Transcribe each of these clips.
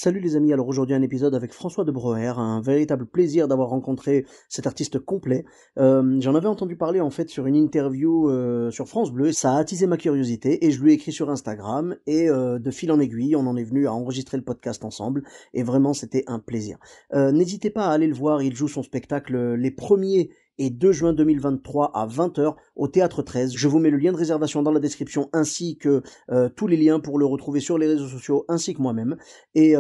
Salut les amis, alors aujourd'hui un épisode avec François de Broer, un véritable plaisir d'avoir rencontré cet artiste complet. J'en avais entendu parler en fait sur une interview sur France Bleu, ça a attisé ma curiosité et je lui ai écrit sur Instagram et de fil en aiguille on en est venu à enregistrer le podcast ensemble et vraiment c'était un plaisir. N'hésitez pas à aller le voir, il joue son spectacle les 1er et 2 juin 2023 à 20h au Théâtre 13. Je vous mets le lien de réservation dans la description ainsi que tous les liens pour le retrouver sur les réseaux sociaux ainsi que moi-même. Et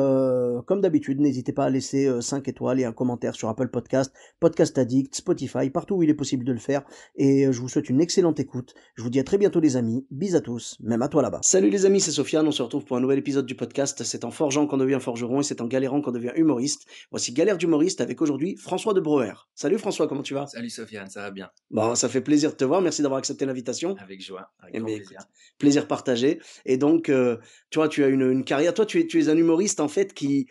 comme d'habitude, n'hésitez pas à laisser 5 étoiles et un commentaire sur Apple Podcast, Podcast Addict, Spotify, partout où il est possible de le faire. Et je vous souhaite une excellente écoute. Je vous dis à très bientôt les amis. Bis à tous, même à toi là-bas. Salut les amis, c'est Sofiane. On se retrouve pour un nouvel épisode du podcast. C'est en forgeant qu'on devient forgeron et c'est en galérant qu'on devient humoriste. Voici Galère d'humoriste avec aujourd'hui François de Broer. Salut François, comment tu vas? Salut Sofiane, ça va bien? Bon, ça fait plaisir de te voir. Merci d'avoir accepté l'invitation. Avec joie, avec Eh grand bien, plaisir. écoute, plaisir partagé. Et donc, tu vois, tu as une carrière. Toi, tu es un humoriste, en fait, qui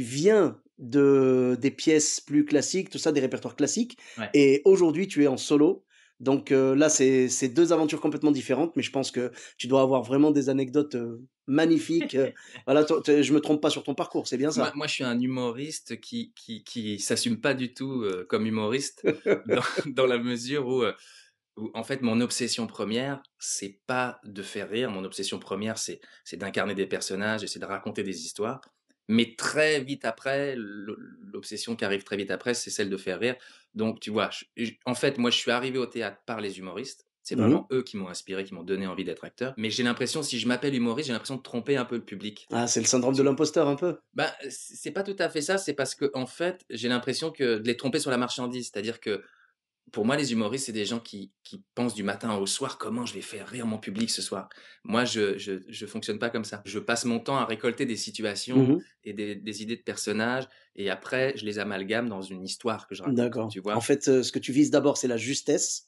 vient des pièces plus classiques, tout ça, des répertoires classiques. Ouais. Et aujourd'hui, tu es en solo. Donc là, c'est deux aventures complètement différentes, mais je pense que tu dois avoir vraiment des anecdotes magnifiques. Voilà, je me trompe pas sur ton parcours, c'est bien ça? Moi, je suis un humoriste qui s'assume pas du tout comme humoriste dans la mesure où, en fait, mon obsession première, c'est pas de faire rire. Mon obsession première, c'est d'incarner des personnages et c'est de raconter des histoires. Mais très vite après, l'obsession qui arrive très vite après, c'est celle de faire rire. Donc, tu vois, en fait, moi, je suis arrivé au théâtre par les humoristes. C'est Mhm. vraiment eux qui m'ont inspiré, qui m'ont donné envie d'être acteur. Mais j'ai l'impression, si je m'appelle humoriste, j'ai l'impression de tromper un peu le public. Ah, c'est le syndrome de Tu- l'imposteur un peu. Ben, c'est pas tout à fait ça. C'est parce que, en fait, j'ai l'impression que de les tromper sur la marchandise. C'est-à-dire que pour moi, les humoristes, c'est des gens qui pensent du matin au soir comment je vais faire rire mon public ce soir. Moi, je fonctionne pas comme ça. Je passe mon temps à récolter des situations Mhm. et des idées de personnages et après, je les amalgame dans une histoire que je raconte, D'accord. tu En vois? fait, ce que tu vises d'abord, c'est la justesse,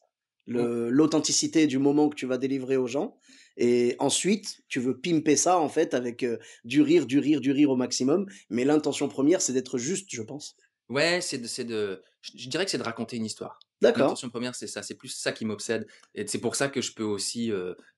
Ou l'authenticité du moment que tu vas délivrer aux gens et ensuite, tu veux pimper ça, en fait, avec, du rire, du rire, du rire au maximum, mais l'intention première, c'est d'être juste, je pense. ouais, je dirais que c'est de raconter une histoire. D'accord. L'intention première, c'est ça, c'est plus ça qui m'obsède et c'est pour ça que je peux aussi,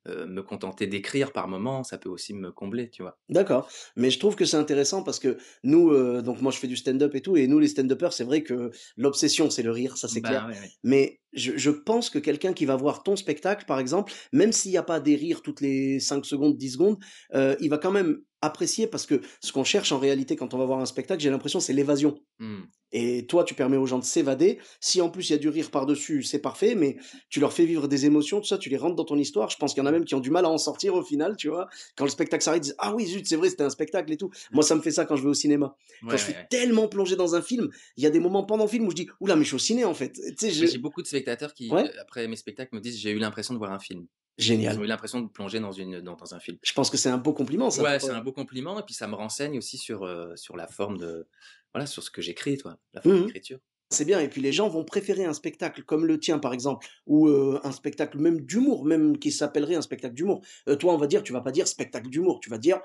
me contenter d'écrire par moments, ça peut aussi me combler, tu vois? D'accord, mais je trouve que c'est intéressant parce que nous, donc moi je fais du stand-up et tout, et nous les stand-uppers, c'est vrai que l'obsession c'est le rire, ça c'est clair. Ben, ouais, ouais. Mais je pense que quelqu'un qui va voir ton spectacle, par exemple, même s'il n'y a pas des rires toutes les 5 secondes, 10 secondes, il va quand même apprécier parce que ce qu'on cherche en réalité quand on va voir un spectacle, j'ai l'impression, c'est l'évasion. Mmh. Et toi, tu permets aux gens de s'évader. Si en plus il y a du rire par-dessus, c'est parfait, mais tu leur fais vivre des émotions, tout ça, tu les rentres dans ton histoire. Je pense qu'il y en a même qui ont du mal à en sortir au final, tu vois. Quand le spectacle s'arrête, ils disent ah oui, zut, c'est vrai, c'était un spectacle et tout. Moi, ça me fait ça quand je vais au cinéma. Quand Ouais, je ouais, suis ouais. tellement plongé dans un film, il y a des moments pendant le film où je dis oula, mais je suis au ciné en fait. Tu sais, Mais j'ai beaucoup de spectateurs qui, ouais, après mes spectacles, me disent: «J'ai eu l'impression de voir un film». Ils ont eu génial. l'impression de plonger dans un film. Je pense que c'est un beau compliment, ça, Ouais, pour c'est un beau compliment et puis ça me renseigne aussi sur la forme de voilà, sur ce que j'écris, toi, la forme Mhm. d'écriture. C'est bien et puis les gens vont préférer un spectacle comme le tien, par exemple, ou un spectacle même d'humour, même qui s'appellerait un spectacle d'humour. Toi, on va dire tu vas pas dire spectacle d'humour, tu vas dire,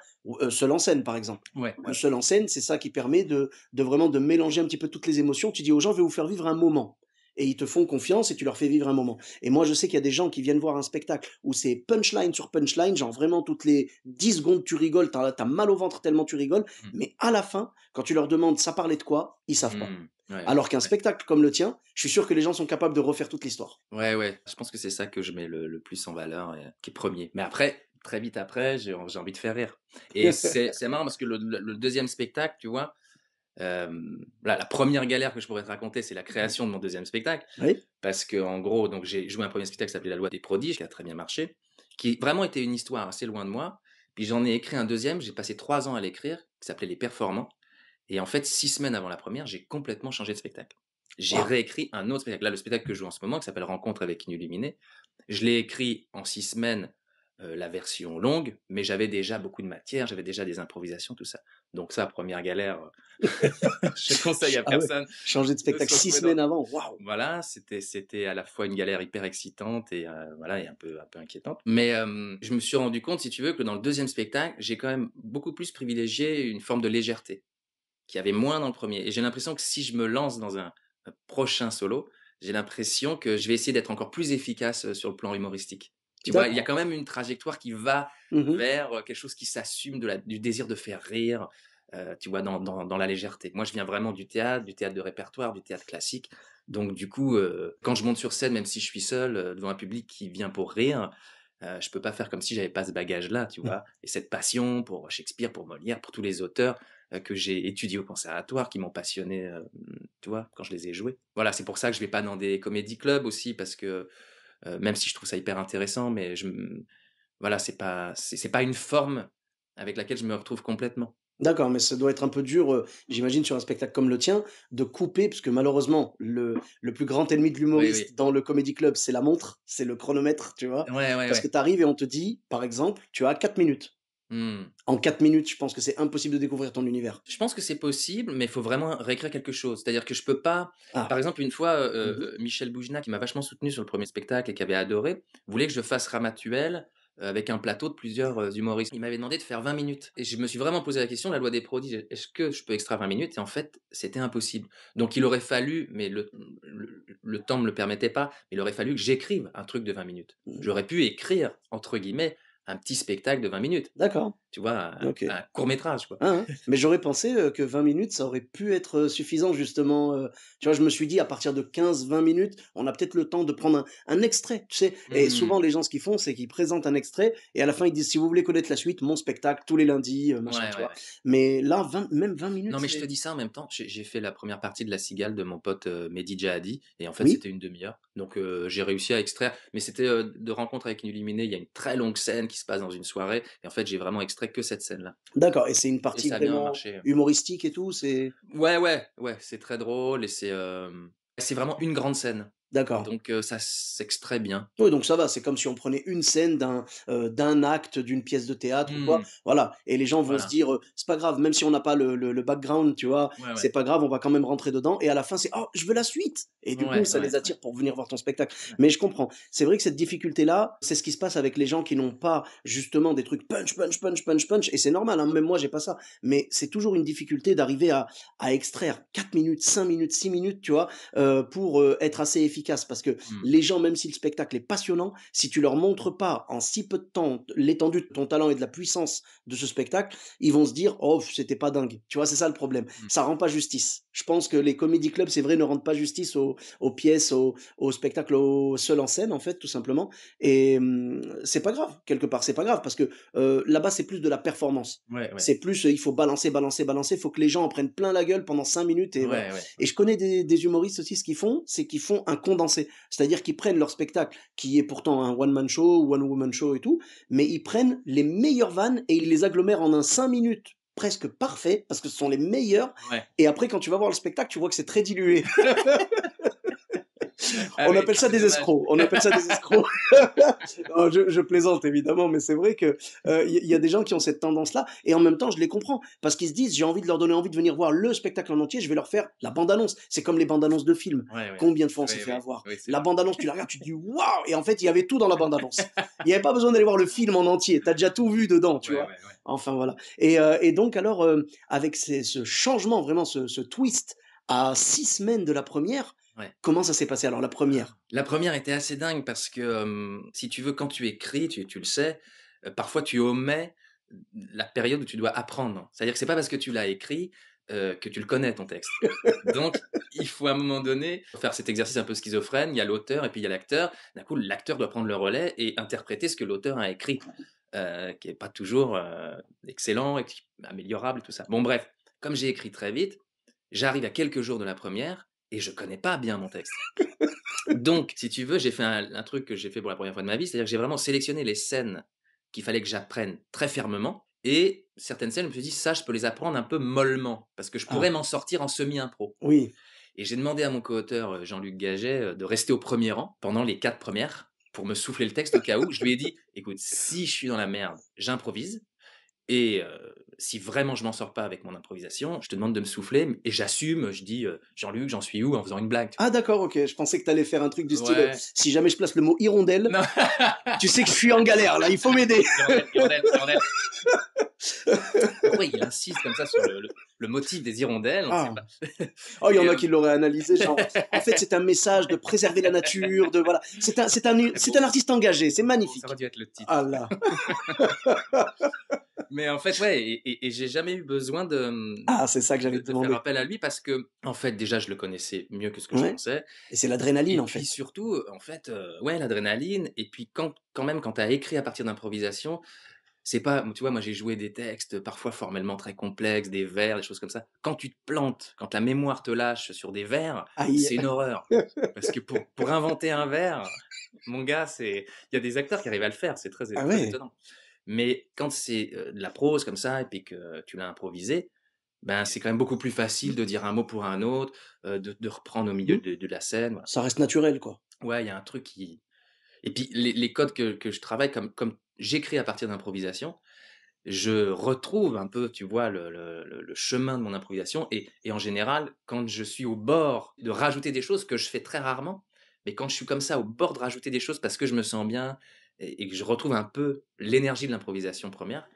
seul en scène, par exemple. Ouais, Le ouais. seul en scène, c'est ça qui permet de vraiment de mélanger un petit peu toutes les émotions. Tu dis aux gens: «Je vais vous faire vivre un moment» et ils te font confiance et tu leur fais vivre un moment. Et moi, je sais qu'il y a des gens qui viennent voir un spectacle où c'est punchline sur punchline, genre vraiment toutes les 10 secondes tu rigoles, tu as mal au ventre tellement tu rigoles, Mmh. mais à la fin, quand tu leur demandes: «Ça parlait de quoi?» Ils savent pas. Mmh. Ouais, Alors qu'un ouais. spectacle comme le tien, je suis sûr que les gens sont capables de refaire toute l'histoire. Ouais, ouais, je pense que c'est ça que je mets le plus en valeur et qui est premier. Mais après, très vite après, j'ai envie de faire rire et c'est marrant parce que le 2e spectacle, tu vois, la 1re galère que je pourrais te raconter, c'est la création de mon 2e spectacle. Oui, Parce que en gros, donc j'ai joué un 1er spectacle qui s'appelait La Loi des prodiges, qui a très bien marché, qui vraiment était une histoire assez loin de moi. Puis j'en ai écrit un 2e, j'ai passé 3 ans à l'écrire, qui s'appelait Les Performants et en fait, 6 semaines avant la première, j'ai complètement changé de spectacle. J'ai waouh! réécrit un autre spectacle. Là, le spectacle que je joue en ce moment, qui s'appelle Rencontre avec Inilluminé, je l'ai écrit en 6 semaines, la version longue, mais j'avais déjà beaucoup de matière, j'avais déjà des improvisations, tout ça. Donc ça, 1re galère, je conseille à Ah ouais, personne changer de de spectacle se 6 retrouver dans semaines avant, waouh! voilà, c'était à la fois une galère hyper excitante et voilà et un peu inquiétante. Mais je me suis rendu compte, si tu veux, que dans le 2e spectacle, j'ai quand même beaucoup plus privilégié une forme de légèreté, qu'il y avait moins dans le 1er et j'ai l'impression que si je me lance dans un prochain solo, j'ai l'impression que je vais essayer d'être encore plus efficace, sur le plan humoristique. Tu vois? Il y a D'accord. quand même une trajectoire qui va Mmh. vers, quelque chose qui s'assume de la du désir de faire rire, tu vois, dans la légèreté. Moi, je viens vraiment du théâtre de répertoire, du théâtre classique. Donc du coup, quand je monte sur scène, même si je suis seul, devant un public qui vient pour rire, je peux pas faire comme si j'avais pas ce bagage-là, tu Mmh. vois? Et cette passion pour Shakespeare, pour Molière, pour tous les auteurs, que j'ai étudiés au conservatoire, qui m'ont passionné, tu vois, quand je les ai joués. Voilà, c'est pour ça que je vais pas dans des comédie clubs aussi parce que, même si je trouve ça hyper intéressant, mais voilà, c'est pas une forme avec laquelle je me retrouve complètement. D'accord, mais ça doit être un peu dur, j'imagine sur un spectacle comme le tien, de couper parce que malheureusement le plus grand ennemi de Oui, oui. l'humoriste dans le comedy club, c'est la montre, c'est le chronomètre, tu vois? Ouais, ouais, Parce que ouais. tu arrives et on te dit, par exemple: «Tu as 4 minutes». Mmh. En 4 minutes, je pense que c'est impossible de découvrir ton univers. Je pense que c'est possible, mais il faut vraiment réécrire quelque chose. C'est-à-dire que je peux pas Ah. par exemple, une fois, Mmh. Michel Boujna, qui m'a vachement soutenu sur le premier spectacle et qui avait adoré, voulait que je fasse Ramatuelle, avec un plateau de plusieurs, humoristes. Il m'avait demandé de faire 20 minutes et je me suis vraiment posé la question, la loi des prodiges, est-ce que je peux extraire 20 minutes? Et en fait, c'était impossible. Donc il aurait fallu, mais le temps me le permettait pas, mais il aurait fallu que j'écrive un truc de 20 minutes. Mmh. J'aurais pu écrire, entre guillemets, un petit spectacle de 20 minutes, D'accord, tu vois? Un OK. un court métrage, quoi. Hein, hein. Mais j'aurais pensé, que 20 minutes, ça aurait pu être, suffisant justement, tu vois? Je me suis dit à partir de 15-20 minutes, on a peut-être le temps de prendre un extrait, tu sais? Et Mmh. souvent les gens ce qu'ils font, c'est qu'ils présentent un extrait et à la fin ils disent: «Si vous voulez connaître la suite, mon spectacle tous les lundis», machin, Ouais, tu ouais, vois? ouais. Mais là 20 minutes, Non, mais je te c'est dis ça en même temps, j'ai fait la première partie de La Cigale de mon pote, Mehdi Djahadi et en fait, oui? c'était une demi-heure. Donc j'ai réussi à extraire mais c'était, de Rencontre avec une illuminée, il y a une très longue scène qui se passe dans une soirée et en fait, j'ai vraiment extrait que cette scène-là D'accord et c'est une et partie ça a bien vraiment marché. humoristique et tout? C'est Ouais, ouais, ouais, c'est très drôle et c'est vraiment une grande scène. d'accord. Donc ça s'extrait bien. Oui, donc ça va, c'est comme si on prenait une scène d'un acte d'une pièce de théâtre ou quoi, Mmh, voilà et les gens vont se voilà. dire, «C'est pas grave, même si on n'a pas le background», tu vois? Ouais, ouais. «C'est pas grave, on va quand même rentrer dedans» et à la fin, c'est: «Oh, je veux la suite» et du coup, Ouais, ça ouais, les ouais, attire pour venir voir ton spectacle. ouais. Mais je comprends. C'est vrai que cette difficulté-là, c'est ce qui se passe avec les gens qui n'ont pas justement des trucs punch, punch, punch, punch, punch et c'est normal, hein, même moi, j'ai pas ça. Mais c'est toujours une difficulté d'arriver à extraire 4 minutes, 5 minutes, 6 minutes, tu vois? Pour, être assez efficace parce que Mmh. les gens, même si le spectacle est passionnant, si tu leur montres pas en si peu de temps l'étendue de ton talent et de la puissance de ce spectacle, ils vont se dire: «Oh, c'était pas dingue». Tu vois? C'est ça le problème. Mmh. Ça rend pas justice. Je pense que les comedy clubs, c'est vrai, ne rendent pas justice aux pièces, aux spectacles, au seul en scène, en fait, tout simplement et c'est pas grave, quelque part, c'est pas grave parce que, là-bas, c'est plus de la performance. Ouais, ouais. C'est plus, il faut balancer, balancer, balancer, il faut que les gens en prennent plein la gueule pendant 5 minutes et voilà Ouais, ouais. et je connais des humoristes aussi, ce qu'ils font, c'est qu'ils font un condensé. C'est-à-dire qu'ils prennent leur spectacle, qui est pourtant un one man show, one woman show et tout, mais ils prennent les meilleures vannes et ils les agglomèrent en un 5 minutes presque parfait, parce que ce sont les meilleurs, Ouais. et après quand tu vas voir le spectacle, tu vois que c'est très dilué. Ah On oui, appelle ça c'est des dommage. escrocs, on appelle ça des escrocs. Non, je plaisante évidemment, mais c'est vrai que, il y a des gens qui ont cette tendance-là et en même temps, je les comprends parce qu'ils se disent: «J'ai envie de leur donner envie de venir voir le spectacle en entier, je vais leur faire la bande annonce». C'est comme les bandes annonces de films. Ouais, ouais. Combien de fois on s'est Oui, fait oui. avoir? Oui, c'est La vrai. bande annonce, tu la regardes, tu te dis: «Waouh!» et en fait, il y avait tout dans la bande annonce. Il y avait pas besoin d'aller voir le film en entier, tu as déjà tout vu dedans, tu Ouais, vois? ouais, ouais. Enfin voilà et donc alors, avec ce changement, vraiment ce twist à 6 semaines de la première, Ouais. comment ça s'est passé alors la première? La première était assez dingue parce que, si tu veux, quand tu écris, tu le sais, parfois tu omets la période où tu dois apprendre. C'est-à-dire que c'est pas parce que tu l'as écrit, que tu le connais ton texte. Donc il faut à un moment donné faire cet exercice un peu schizophrène, il y a l'auteur et puis il y a l'acteur. D'un coup, l'acteur doit prendre le relais et interpréter ce que l'auteur a écrit, qui est pas toujours, excellent et qui améliorable et tout ça. Bon bref, comme j'ai écrit très vite, j'arrive à quelques jours de la première et je connais pas bien mon texte. Donc, si tu veux, j'ai fait un truc que j'ai fait pour la première fois de ma vie, c'est-à-dire que j'ai vraiment sélectionné les scènes qu'il fallait que j'apprenne très fermement et certaines scènes, je me suis dit: «Ça, je peux les apprendre un peu mollement, parce que je Ah, pourrais m'en sortir en semi-impro» oui. et j'ai demandé à mon coauteur, Jean-Luc Gaget, de rester au premier rang pendant les 4 premières pour me souffler le texte au cas où. Je lui ai dit: «Écoute, si je suis dans la merde, j'improvise et si vraiment je m'en sors pas avec mon improvisation, je te demande de me souffler et j'assume, je dis, "Jean-Luc, j'en suis où?" en faisant une blague, tu Ah d'accord, OK, je pensais que tu allais faire un truc du vois? style, Ouais. si jamais je place le mot hirondelle, Non. tu sais que je suis en galère là, il faut m'aider. Hirondelle, hirondelle, hirondelle. Pourquoi il insiste comme ça sur le motif des hirondelles? On ne sait Ah. pas. Oh, il y en Et a qui l'auraient analysé genre, en fait, c'est un message de préserver la nature, de voilà. C'est un bon, artiste engagé, c'est ça magnifique. aurait dû être le Ah titre. là. Mais en fait, ouais, et j'ai jamais eu besoin Ah, c'est ça que j'allais te de faire demander. appel à lui parce que, en fait, déjà, je le connaissais mieux que ce que je Ouais, pensais. et c'est l'adrénaline, Et en puis fait. surtout, en fait, ouais, l'adrénaline. Et puis quand même, quand tu as écrit à partir d'improvisation, c'est pas, tu vois, moi j'ai joué des textes parfois formellement très complexes, des vers, des choses comme ça. Quand tu te plantes, quand la mémoire te lâche sur des vers, Aïe. c'est une horreur. Parce que pour inventer un vers, mon gars, il y a des acteurs qui arrivent à le faire, c'est Ah très ouais. étonnant. Mais quand c'est de la prose comme ça et puis que tu l'as improvisé, ben c'est quand même beaucoup plus facile de dire un mot pour un autre, de reprendre au milieu Mmh. de la scène. Voilà. Ça reste naturel, quoi. Ouais, il y a un truc qui. Et puis les codes que je travaille, comme j'écris à partir d'improvisation, je retrouve un peu, tu vois, le chemin de mon improvisation. Et en général, quand je suis au bord de rajouter des choses, que je fais très rarement, mais quand je suis comme ça, au bord de rajouter des choses parce que je me sens bien et que je retrouve un peu l'énergie de l'improvisation première,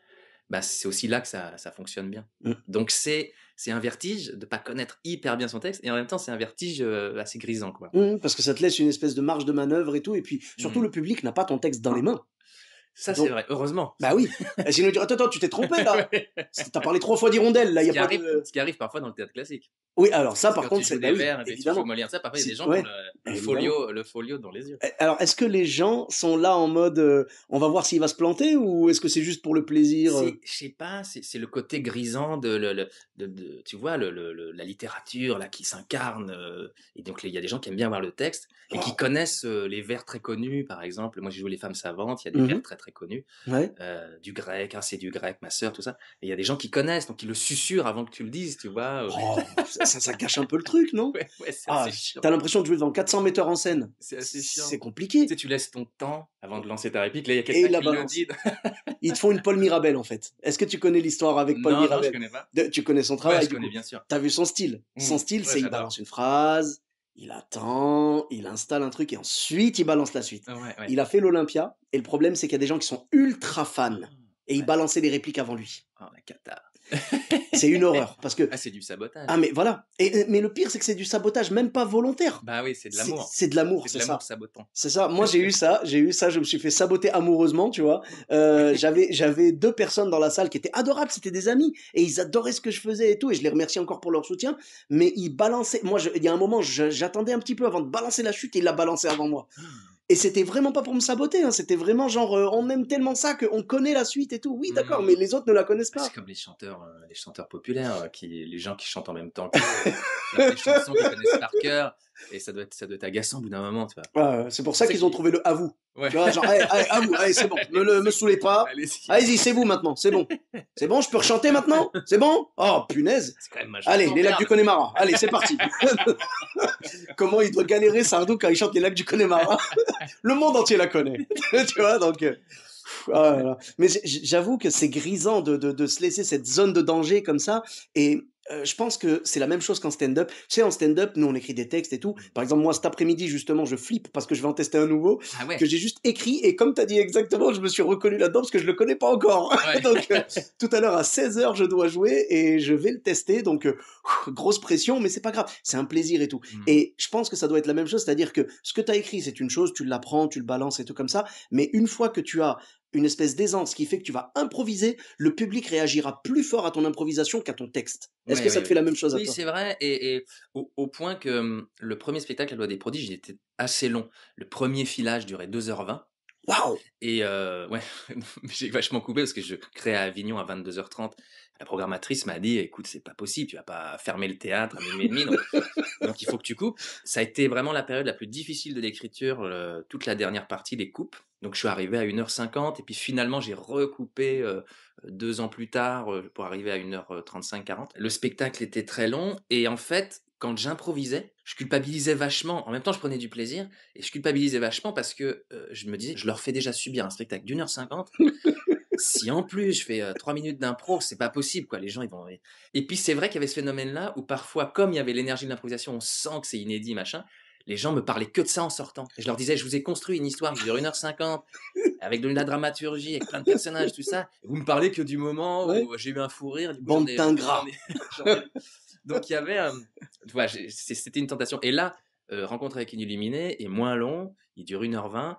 bah, c'est aussi là que ça fonctionne bien. Mmh. Donc c'est un vertige de pas connaître hyper bien son texte et en même temps, c'est un vertige, assez grisant, quoi. Mmh, parce que ça te laisse une espèce de marge de manœuvre et tout, et puis surtout Mmh. le public n'a pas ton texte dans les mains. Ça, c'est Donc vrai, heureusement. bah oui, sinon il dirait: «Attends, attends, tu t'es trompé là, Ouais. tu parlé 3 fois d'hirondelle là, il y a pas de». Ce qui arrive parfois dans le théâtre classique. Oui, alors ça Parce que par quand tu contre joues c'est bah des oui, vers et tu joues évidemment. Molière, ça, parfois, il y a des Si gens qui ont ouais, le évidemment. le folio dans les yeux. Alors est-ce que les gens sont là en mode, «On va voir s'il va se planter» ou est-ce que c'est juste pour le plaisir, Je sais pas, c'est le côté grisant de tu vois, la littérature là qui s'incarne, et donc il y a des gens qui aiment bien voir le texte et qui Waouh! connaissent, les vers très connus, par exemple. Moi, j'ai joué Les Femmes savantes, il y a des Mmh vers mh. très, très connus, Ouais. du grec, «Ah, c'est du grec, ma sœur», tout ça. Et il y a des gens qui connaissent, donc ils le susurrent avant que tu le dises, tu vois? Oh, ça gâche un peu le truc, non? Ouais, ouais, c'est Ah, assez chiant. tu as l'impression de jouer devant 400 metteurs en scène. C'est assez C'est chiant. compliqué Tu sais, tu laisses ton temps avant de lancer ta réplique. Là, il y a et quelqu'un ils la qui le balancent. dit. Ils te font une Paul Mirabel, en fait. Est-ce que tu connais l'histoire avec Paul Non, non, je Mirabel? connais pas. Tu connais son Ouais, travail, je du connais coup. bien sûr. Tu as vu son style. Mmh. Son style, Ouais, c'est il j'adore. balance une phrase, il attend, il installe un truc et ensuite il balance la suite. Ouais, ouais. Il a fait l'Olympia et le problème, c'est qu'il y a des gens qui sont ultra fans Ah, et ils ouais. balançaient les répliques avant lui. Oh, la cata. C'est une horreur parce que Ah, c'est du sabotage. ah mais voilà mais le pire, c'est que c'est du sabotage, même pas volontaire. Bah oui, c'est de C'est l'amour. c'est de l'amour, C'est de c'est l'amour ça. sabotant. C'est ça. Moi, j'ai eu ça, je me suis fait saboter amoureusement, tu vois? J'avais 2 personnes dans la salle qui étaient adorables, c'était des amis et ils adoraient ce que je faisais et tout et je les remercie encore pour leur soutien, mais ils balançaient moi, il y a un moment, j'attendais un petit peu avant de balancer la chute et ils la balançaient avant moi et c'était vraiment pas pour me saboter, hein, c'était vraiment genre, on aime tellement ça qu'on connaît la suite et tout. Oui, d'accord, mais Mmh. les autres ne la connaissent Bah, c'est pas. comme les chanteurs populaires, les gens qui chantent en même temps qu'eux, leur des chansons qu'ils connaissent par cœur et ça doit être agaçant au bout d'un moment, tu vois? Ouais, c'est pour C'est pour ça ça qu'ils ont qu'ils trouvé le «à vous». ouais. Tu vois? Genre: «Allez, allez, à vous, allez, c'est bon, Allez, me saoulez pas. allez-y. Allez-y, c'est vous maintenant, c'est bon. C'est bon, je peux rechanter maintenant? C'est bon? Oh punaise! C'est quand même ma Allez, chanson, les lacs du merde! Connemara, allez, c'est parti!» Comment il doit galérer Sardou quand il chante les lacs du Connemara. Le monde entier la connaît. Tu vois? Donc, ah là là. Mais j'avoue que c'est grisant de se laisser cette zone de danger comme ça et je pense que c'est la même chose qu'en stand-up. Tu sais, en stand-up, nous, on écrit des textes et tout. Mmh. Par exemple, moi, cet après-midi, justement, je flippe parce que je vais en tester un nouveau Ah que ouais, j'ai juste écrit et comme tu as dit exactement, je me suis reconnu là-dedans parce que je le connais pas encore. ouais. Donc, tout à l'heure à 16 heures, je dois jouer et je vais le tester. Donc, grosse pression, mais c'est pas grave. C'est un plaisir et tout. Mmh. Et je pense que ça doit être la même chose, c'est-à-dire que ce que tu as écrit, c'est une chose, tu l'apprends, tu le balances et tout comme ça. Mais une fois que tu as une espèce d'aisance qui fait que tu vas improviser, le public réagira plus fort à ton improvisation qu'à ton texte. Est-ce Oui, que ça oui, te oui. fait la même chose à Oui, toi? c'est vrai et au point que, le premier spectacle, La Loi des prodiges, il était assez long. Le premier filage durait 2h20 Waouh! et ouais, j'ai vachement coupé parce que je créais à Avignon à 22h30. La programmatrice m'a dit: «Écoute, c'est pas possible, tu vas pas fermer le théâtre à 00:30, donc il faut que tu coupes». Ça a été vraiment la période la plus difficile de l'écriture, toute la dernière partie, les coupes. Donc je suis arrivé à 1h50 et puis finalement j'ai recoupé, 2 ans plus tard, pour arriver à 1h35-40. Le spectacle était très long et en fait, quand j'improvisais, je culpabilisais vachement. En même temps, je prenais du plaisir et je culpabilisais vachement parce que, je me disais: «Je leur fais déjà subir un spectacle d'1h50. Si en plus je fais, 3 minutes d'impro, c'est pas possible quoi, les gens ils vont» et puis c'est vrai qu'il y avait ce phénomène-là où parfois, comme il y avait l'énergie de l'improvisation, on sent que c'est inédit machin, les gens me parlaient que de ça en sortant et je leur disais: «Je vous ai construit une histoire qui dure 1h50 avec de la dramaturgie, avec plein de personnages, tout ça, et vous me parlez que du moment Ouais. où j'ai eu un fou rire, du coup Bande d'ingrats. j'en ai donc il y avait, tu vois, c'était une tentation et là, Rencontre avec une illuminée est moins long, il dure 1h20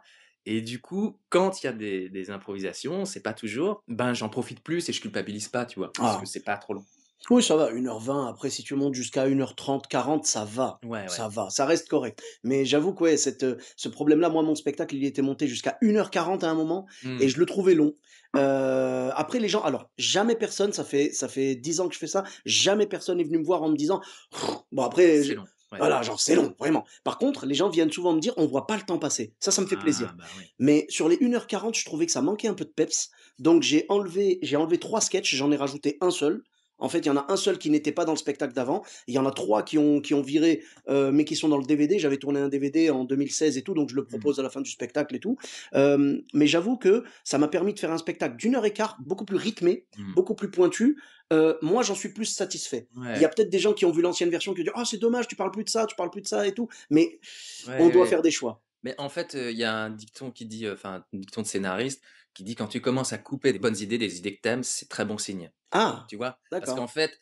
Et du coup, quand il y a des improvisations, c'est pas toujours, ben, j'en profite plus et je culpabilise pas, tu vois? Parce que Ah, c'est pas trop long. oui, ça va, 1h20. Après si tu montes jusqu'à 1h30, 40, ça va, Ouais, ouais. ça va, ça reste correct. Mais j'avoue que ouais, ce problème-là, moi, mon spectacle, il était monté jusqu'à 1h40 à un moment et Mmh. je le trouvais long. Après les gens alors jamais personne, ça fait 10 ans que je fais ça, jamais personne est venu me voir en me disant: «Bon après C'est je» long, ouais. voilà, genre c'est long, vraiment. Par contre, les gens viennent souvent me dire: «On voit pas le temps passer». Ça me fait plaisir. Ah, bah, oui. Mais sur les 1h40, je trouvais que ça manquait un peu de peps, donc j'ai enlevé 3 sketchs, j'en ai rajouté un seul. En fait, il y en a un seul qui n'était pas dans le spectacle d'avant. Il y en a 3 qui ont viré, mais qui sont dans le DVD. J'avais tourné un DVD en 2016 et tout, donc je le Mmh. propose à la fin du spectacle et tout. Mais j'avoue que ça m'a permis de faire un spectacle d'1 heure et quart, beaucoup plus rythmé, Mmh. beaucoup plus pointu. Moi, j'en suis plus satisfait. Il y a Ouais. peut-être des gens qui ont vu l'ancienne version qui ont dit: «Ah, c'est dommage, tu parles plus de ça, tu parles plus de ça et tout». Mais on Ouais, doit ouais. faire des choix. Mais en fait, il y a un dicton qui dit, enfin, un dicton de scénariste qui dit: «Quand tu commences à couper des bonnes idées, des idées que tu c'est très bon signe». Ah! Tu vois? Parce D'accord. qu'en fait,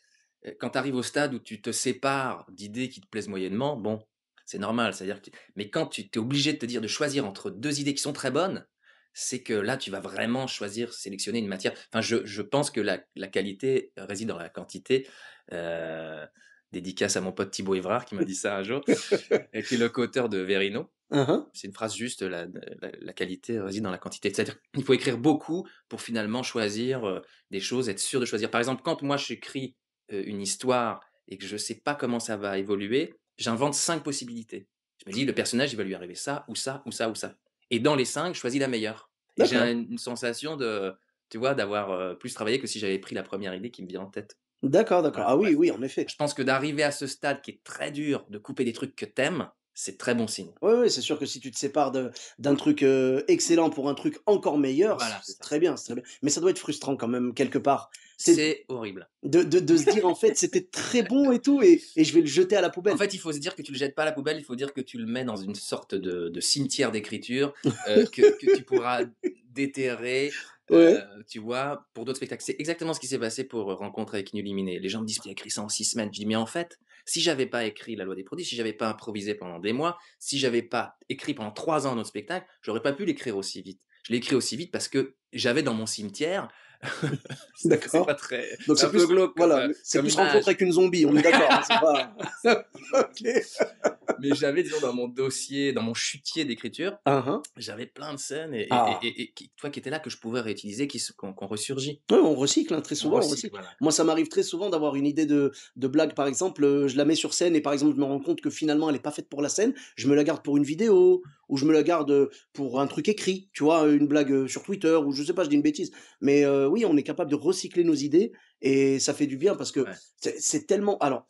quand tu arrives au stade où tu te sépares d'idées qui te plaisent moyennement, bon, c'est normal, c'est-à-dire que mais quand tu es obligé de te dire de choisir entre 2 idées qui sont très bonnes, c'est que là, tu vas vraiment choisir, sélectionner une matière enfin, je pense que la qualité réside dans la quantité, heu, dédicace à mon pote Thibaut Évrard qui m'a dit ça un jour et qui est le co-auteur de Verino. Hein, hein. C'est une phrase juste, la qualité réside dans la quantité. C'est-à-dire qu'il faut écrire beaucoup pour finalement choisir, des choses, être sûr de choisir. Par exemple, quand moi j'écris, une histoire et que je sais pas comment ça va évoluer, j'invente 5 possibilités. Je me dis: «Le personnage, il va lui arriver ça ou ça ou ça ou ça» et dans les 5, je choisis la meilleure et j'ai D'accord. une sensation de tu vois, d'avoir, plus travaillé que si j'avais pris la première idée qui me vient en tête. D'accord, d'accord. Voilà, Ah oui, bref. oui, en effet. Je pense que d'arriver à ce stade qui est très dur, de couper des trucs que t'aimes, c'est très bon signe. Ouais, ouais, c'est sûr que si tu te sépares d'un truc, excellent pour un truc encore meilleur, Voilà, c'est c'est ça. très bien, c'est très bien. Mais ça doit être frustrant quand même quelque part. C'est C'est horrible. de se dire en fait: «C'était très bon et tout et je vais le jeter à la En poubelle». fait, il faut se dire que tu le jettes pas à la poubelle, il faut dire que tu le mets dans une sorte de cimetière d'écriture, que tu pourras déterrer, Ouais. tu vois? Pour d'autres spectacles. C'est exactement ce qui s'est passé pour, Rencontre avec Illuminé. Les gens me disent: «Tu as écrit ça en 6 semaines». Je dis: «Mais en fait, si j'avais pas écrit La Loi des prodiges, si j'avais pas improvisé pendant des mois, si j'avais pas écrit pendant 3 ans un autre spectacle, j'aurais pas pu l'écrire aussi vite». Je l'ai écrit aussi vite parce que j'avais dans mon cimetière c'est pas D'accord. très Donc c'est c'est un peu plus glauque voilà, c'est comme plus Rencontre image. avec une zombie, on est d'accord, hein, c'est pas C'est un peu glauque. OK. Mais j'avais, disons, dans mon dossier, dans mon chutier d'écriture, Hein, hein. j'avais plein de scènes Ah! et qui, toi, qui étaient là, que je pouvais réutiliser, qu'on ressurgit. Ouais, on recycle, hein, très On souvent, on recycle, recycle. voilà. Moi, ça m'arrive très souvent d'avoir une idée de blague, par exemple, je la mets sur scène et par exemple, je me rends compte que finalement, elle est pas faite pour la scène. Je me la garde pour une vidéo ou je me la garde, pour un truc écrit, tu vois? Une blague, sur Twitter ou je sais pas, je dis une bêtise. Mais, oui, on est capable de recycler nos idées et ça fait du bien parce que Ouais. c'est tellement alors,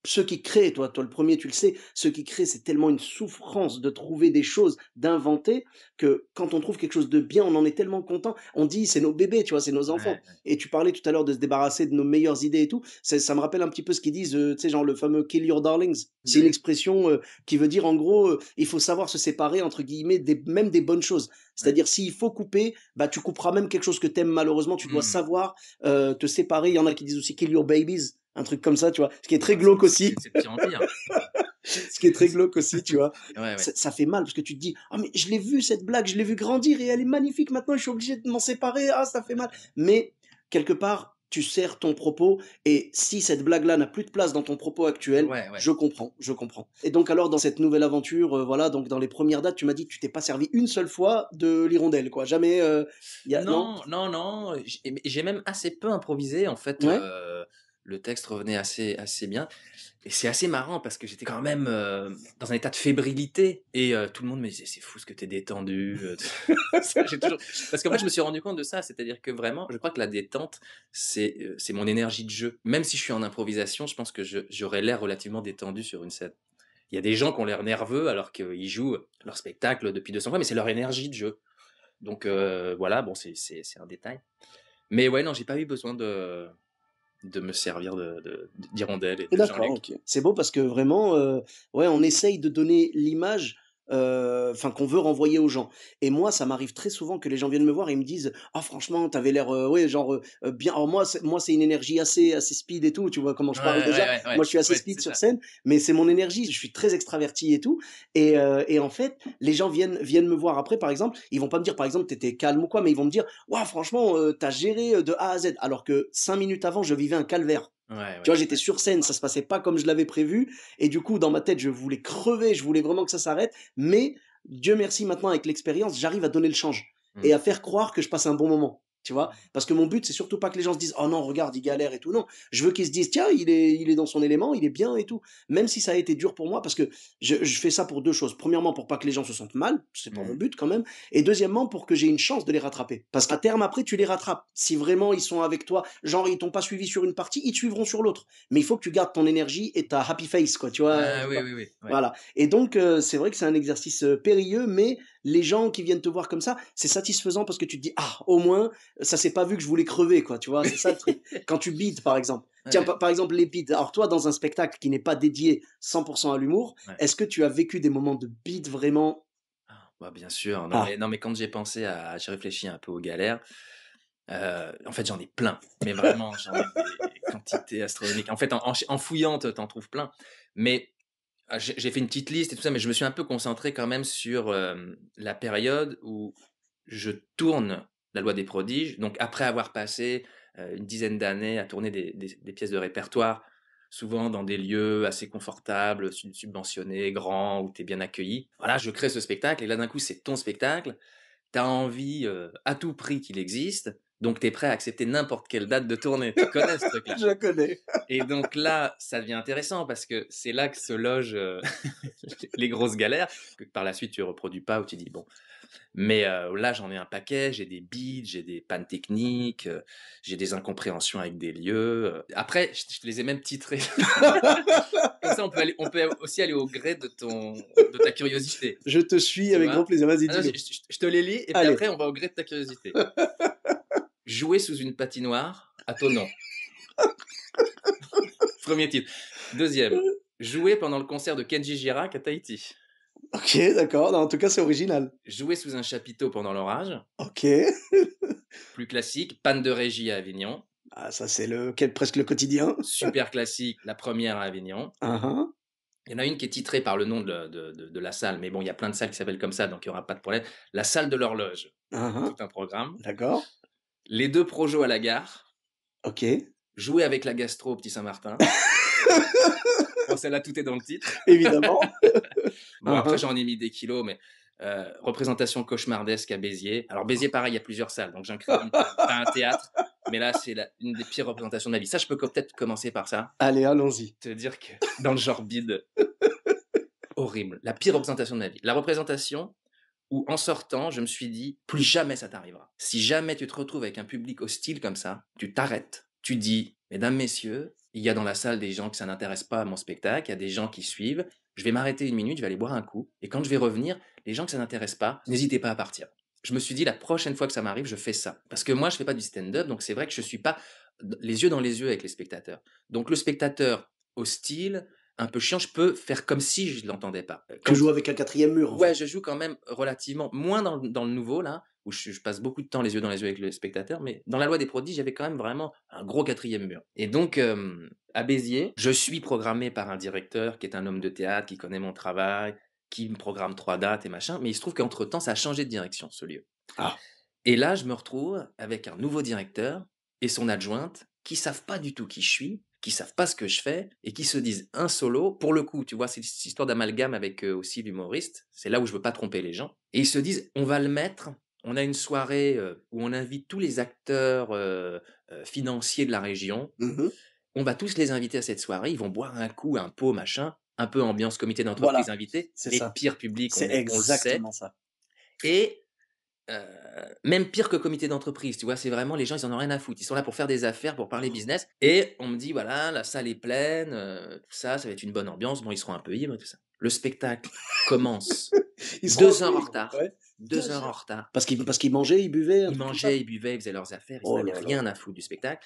ceux qui créent, toi le premier tu le sais, ceux qui créent, c'est tellement une souffrance de trouver des choses, d'inventer que quand on trouve quelque chose de bien, on en est tellement content. On dit: «C'est nos bébés», tu vois? C'est nos enfants. Ouais, ouais. Et tu parlais tout à l'heure de se débarrasser de nos meilleures idées et tout. Ça me rappelle un petit peu ce qu'ils disent, tu sais, genre le fameux «kill your darlings». C'est une Ouais. expression, qui veut dire en gros, il faut savoir se séparer entre guillemets des même des bonnes choses. Ouais. C'est-à-dire s'il faut couper, bah, tu couperas même quelque chose que t'aimes malheureusement, tu dois Mmh. savoir, te séparer. Il y en a qui disent aussi «kill your babies», un truc comme ça, tu vois? Ce qui est très Bah, glauque aussi, c'est de pire en pire. ce qui est très glauque aussi, tu vois? Ouais, ouais. Ça fait mal parce que tu te dis: «Ah mais je l'ai vue cette blague, je l'ai vue grandir et elle est magnifique maintenant, je suis obligé de m'en séparer. Ah ça fait mal». Mais quelque part, tu sers ton propos et si cette blague-là n'a plus de place dans ton propos actuel, Ouais, ouais. je comprends, je comprends. Et donc alors dans cette nouvelle aventure, voilà, donc dans les premières dates, tu m'as dit que tu t'es pas servi une seule fois de l'hirondelle quoi? Jamais, il y a non? Non, non, non, j'ai même assez peu improvisé en fait, Ouais? le texte revenait assez bien et c'est assez marrant parce que j'étais quand même, dans un état de fébrilité et tout le monde me disait: «C'est fou ce que tu es détendu, ça j'ai toujours parce qu'en fait je me suis rendu compte de ça, c'est-à-dire que vraiment je crois que la détente c'est mon énergie de jeu. Même si je suis en improvisation, je pense que j'aurais l'air relativement détendu sur une scène. Il y a des gens qui ont l'air nerveux alors qu'ils jouent leur spectacle depuis 200 fois, mais c'est leur énergie de jeu. Donc voilà, bon, c'est un détail. Mais ouais, non, j'ai pas eu besoin de me servir d'hirondelle et de D'accord, Jean-Luc. OK. C'est beau parce que vraiment, ouais, on essaye de donner l'image, enfin qu'on veut renvoyer aux gens. Et moi, ça m'arrive très souvent que les gens viennent me voir et ils me disent: «Ah franchement, tu avais l'air, ouais, genre, bien». Alors moi c'est une énergie assez speed et tout, tu vois comment je Ouais, parle ouais, déjà? ouais, ouais, Moi ouais, je suis assez ouais, speed c'est sur ça. scène, mais c'est mon énergie, je suis très extraverti et tout. Et en fait, les gens viennent me voir après, par exemple, ils vont pas me dire, par exemple: «Tu calme» ou quoi, mais ils vont me dire: «Waouh franchement, tu géré, de A à Z». Alors que 5 minutes avant, je vivais un calvaire. Ouais, Tu ouais, vois, j'étais ouais. sur scène, ça se passait pas comme je l'avais prévu et du coup, dans ma tête, je voulais crever, je voulais vraiment que ça s'arrête, mais Dieu merci, maintenant avec l'expérience, j'arrive à donner le change et Mmh. à faire croire que je passe un bon moment, tu vois? Parce que mon but, c'est surtout pas que les gens se disent: «Oh non, regarde, il galère et tout», non. Je veux qu'ils se disent: «Tiens, il est dans son élément, il est bien et tout». Même si ça a été dur pour moi parce que je fais ça pour 2 choses. Premièrement, pour pas que les gens se sentent mal, c'est pas mon Mmh. but quand même, et deuxièmement, pour que j'ai une chance de les rattraper. Parce qu'à terme, après, tu les rattrapes. Si vraiment ils sont avec toi, genre ils t'ont pas suivi sur une partie, ils te suivront sur l'autre. Mais il faut que tu gardes ton énergie et ta happy face, quoi, tu vois? Ah Faut oui, pas oui, oui, ouais. voilà. Et donc c'est vrai que c'est un exercice, périlleux, mais les gens qui viennent te voir comme ça, c'est satisfaisant parce que tu te dis: «Ah, au moins, ça s'est pas vu que je voulais crever», quoi, tu vois? C'est ça le truc. Quand tu bides, par exemple. Tiens, Ouais, par exemple, les bides. Alors toi, dans un spectacle qui n'est pas dédié 100 à l'humour, ouais. est-ce que tu as vécu des moments de bide vraiment? Ah, bah, bien sûr, non Ah, mais quand j'ai pensé à j'ai réfléchi un peu aux galères, en fait, j'en ai plein, mais vraiment, j'en ai des quantités astronomiques. En fait, en fouillant, tu trouves plein, mais j'ai fait une petite liste et tout ça, mais je me suis un peu concentré quand même sur, la période où je tourne La Loi des prodiges, donc après avoir passé, une dizaine d'années à tourner des pièces de répertoire, souvent dans des lieux assez confortables, subventionnés, grands, où tu es bien accueilli. Voilà, je crée ce spectacle et là, d'un coup, c'est ton spectacle. Tu as envie, à tout prix qu'il existe, donc tu es prêt à accepter n'importe quelle date de tournée. Tu connais ce truc-là? je la connais. Et donc là, ça devient intéressant parce que c'est là que se logent, les grosses galères que par la suite tu reproduis pas ou tu dis: «Bon». Mais là, j'en ai un paquet, j'ai des bides, j'ai des pannes techniques, j'ai des incompréhensions avec des lieux, après je te les ai même titrés. Comme ça on peut aussi aller au gré de ta curiosité, Je te suis tu avec grand vois? plaisir. Vas-y, Ah non, dis-le. je te les lis et puis Allez. après on va au gré de ta curiosité. Jouer sous une patinoire à Thonon, premier titre. Deuxième, jouer pendant le concert de Kenji Girac à Tahiti. OK, d'accord. Non, en tout cas, c'est original. Jouer sous un chapiteau pendant l'orage. OK. Plus classique, panne de régie à Avignon. Ah, ça, c'est presque le quotidien. Super classique, la première à Avignon. Hein, hein. Il y en a une qui est titrée par le nom de la salle, mais bon, il y a plein de salles qui s'appellent comme ça, donc il y aura pas de problème. La salle de l'horloge, Hein, tout hein. un programme. D'accord. Les 2 Projos à la gare. OK. Jouer avec la gastro au Petit Saint-Martin. Bon, celle-là, tout est dans le titre. Évidemment. Bon, Hein, après, hein. j'en ai mis des kilos, mais représentation cauchemardesque à Béziers. Alors Béziers, pareil, il y a plusieurs salles, donc j'inclus une salle. Tu un théâtre, mais là, c'est une des pires représentations de ma vie. Ça, je peux peut-être commencer par ça. Allez, allons-y. Te dire que dans le genre bide, horrible. La pire représentation de ma vie. La représentation où, en sortant, je me suis dit: «Plus jamais ça t'arrivera. Si jamais tu te retrouves avec un public hostile comme ça, tu t'arrêtes. Tu dis: "Mesdames, messieurs, il y a dans la salle des gens que ça n'intéresse pas à mon spectacle, il y a des gens qui suivent. Je vais m'arrêter 1 minute, je vais aller boire un coup et quand je vais revenir, les gens que ça n'intéresse pas, n'hésitez pas à partir."» Je me suis dit: «La prochaine fois que ça m'arrive, je fais ça». Parce que moi, je fais pas du stand-up, donc c'est vrai que je suis pas les yeux dans les yeux avec les spectateurs. Donc le spectateur hostile, un peu chiant, je peux faire comme si je l'entendais pas. Tu Quand joues avec un quatrième mur, en Ouais, fait. je joue quand même relativement moins dans le nouveau là, où je passe beaucoup de temps les yeux dans les yeux avec le spectateur, mais dans La Loi des prodiges, j'avais quand même vraiment un gros quatrième mur. Et donc, à Béziers, je suis programmé par un directeur qui est un homme de théâtre, qui connaît mon travail, qui me programme 3 dates et machin, mais il se trouve qu'entre temps, ça a changé de direction, ce lieu. Ah. Et là, je me retrouve avec un nouveau directeur et son adjointe qui savent pas du tout qui je suis, qui savent pas ce que je fais et qui se disent un solo. Pour le coup, tu vois, c'est cette histoire d'amalgame avec aussi l'humoriste. C'est là où je veux pas tromper les gens. Et ils se disent, on va le mettre. On a une soirée où on invite tous les acteurs financiers de la région. Mmh mh. On va tous les inviter à cette soirée. Ils vont boire un coup, un pot, machin. Un peu ambiance comité d'entreprise Voilà, invité. c'est Les ça. pires publics, C'est on le sait. exactement ça. Et Heu, même pire que comité d'entreprise, tu vois? C'est vraiment les gens, ils en ont rien à foutre. Ils sont là pour faire des affaires, pour parler business et on me dit: «Voilà, la salle est pleine, tout ça, ça va être une bonne ambiance». Bon, ils seront un peu ivres et tout ça. Le spectacle commence Ils seront un 2 peu heures en ivres, retard, ouais. 2 2 heures en heures. retard. Parce qu'ils mangeaient, ils buvaient, un Ils truc comme ça? mangeaient, ils buvaient, ils faisaient leurs affaires, ils en Oh avaient là là. rien à foutre du spectacle.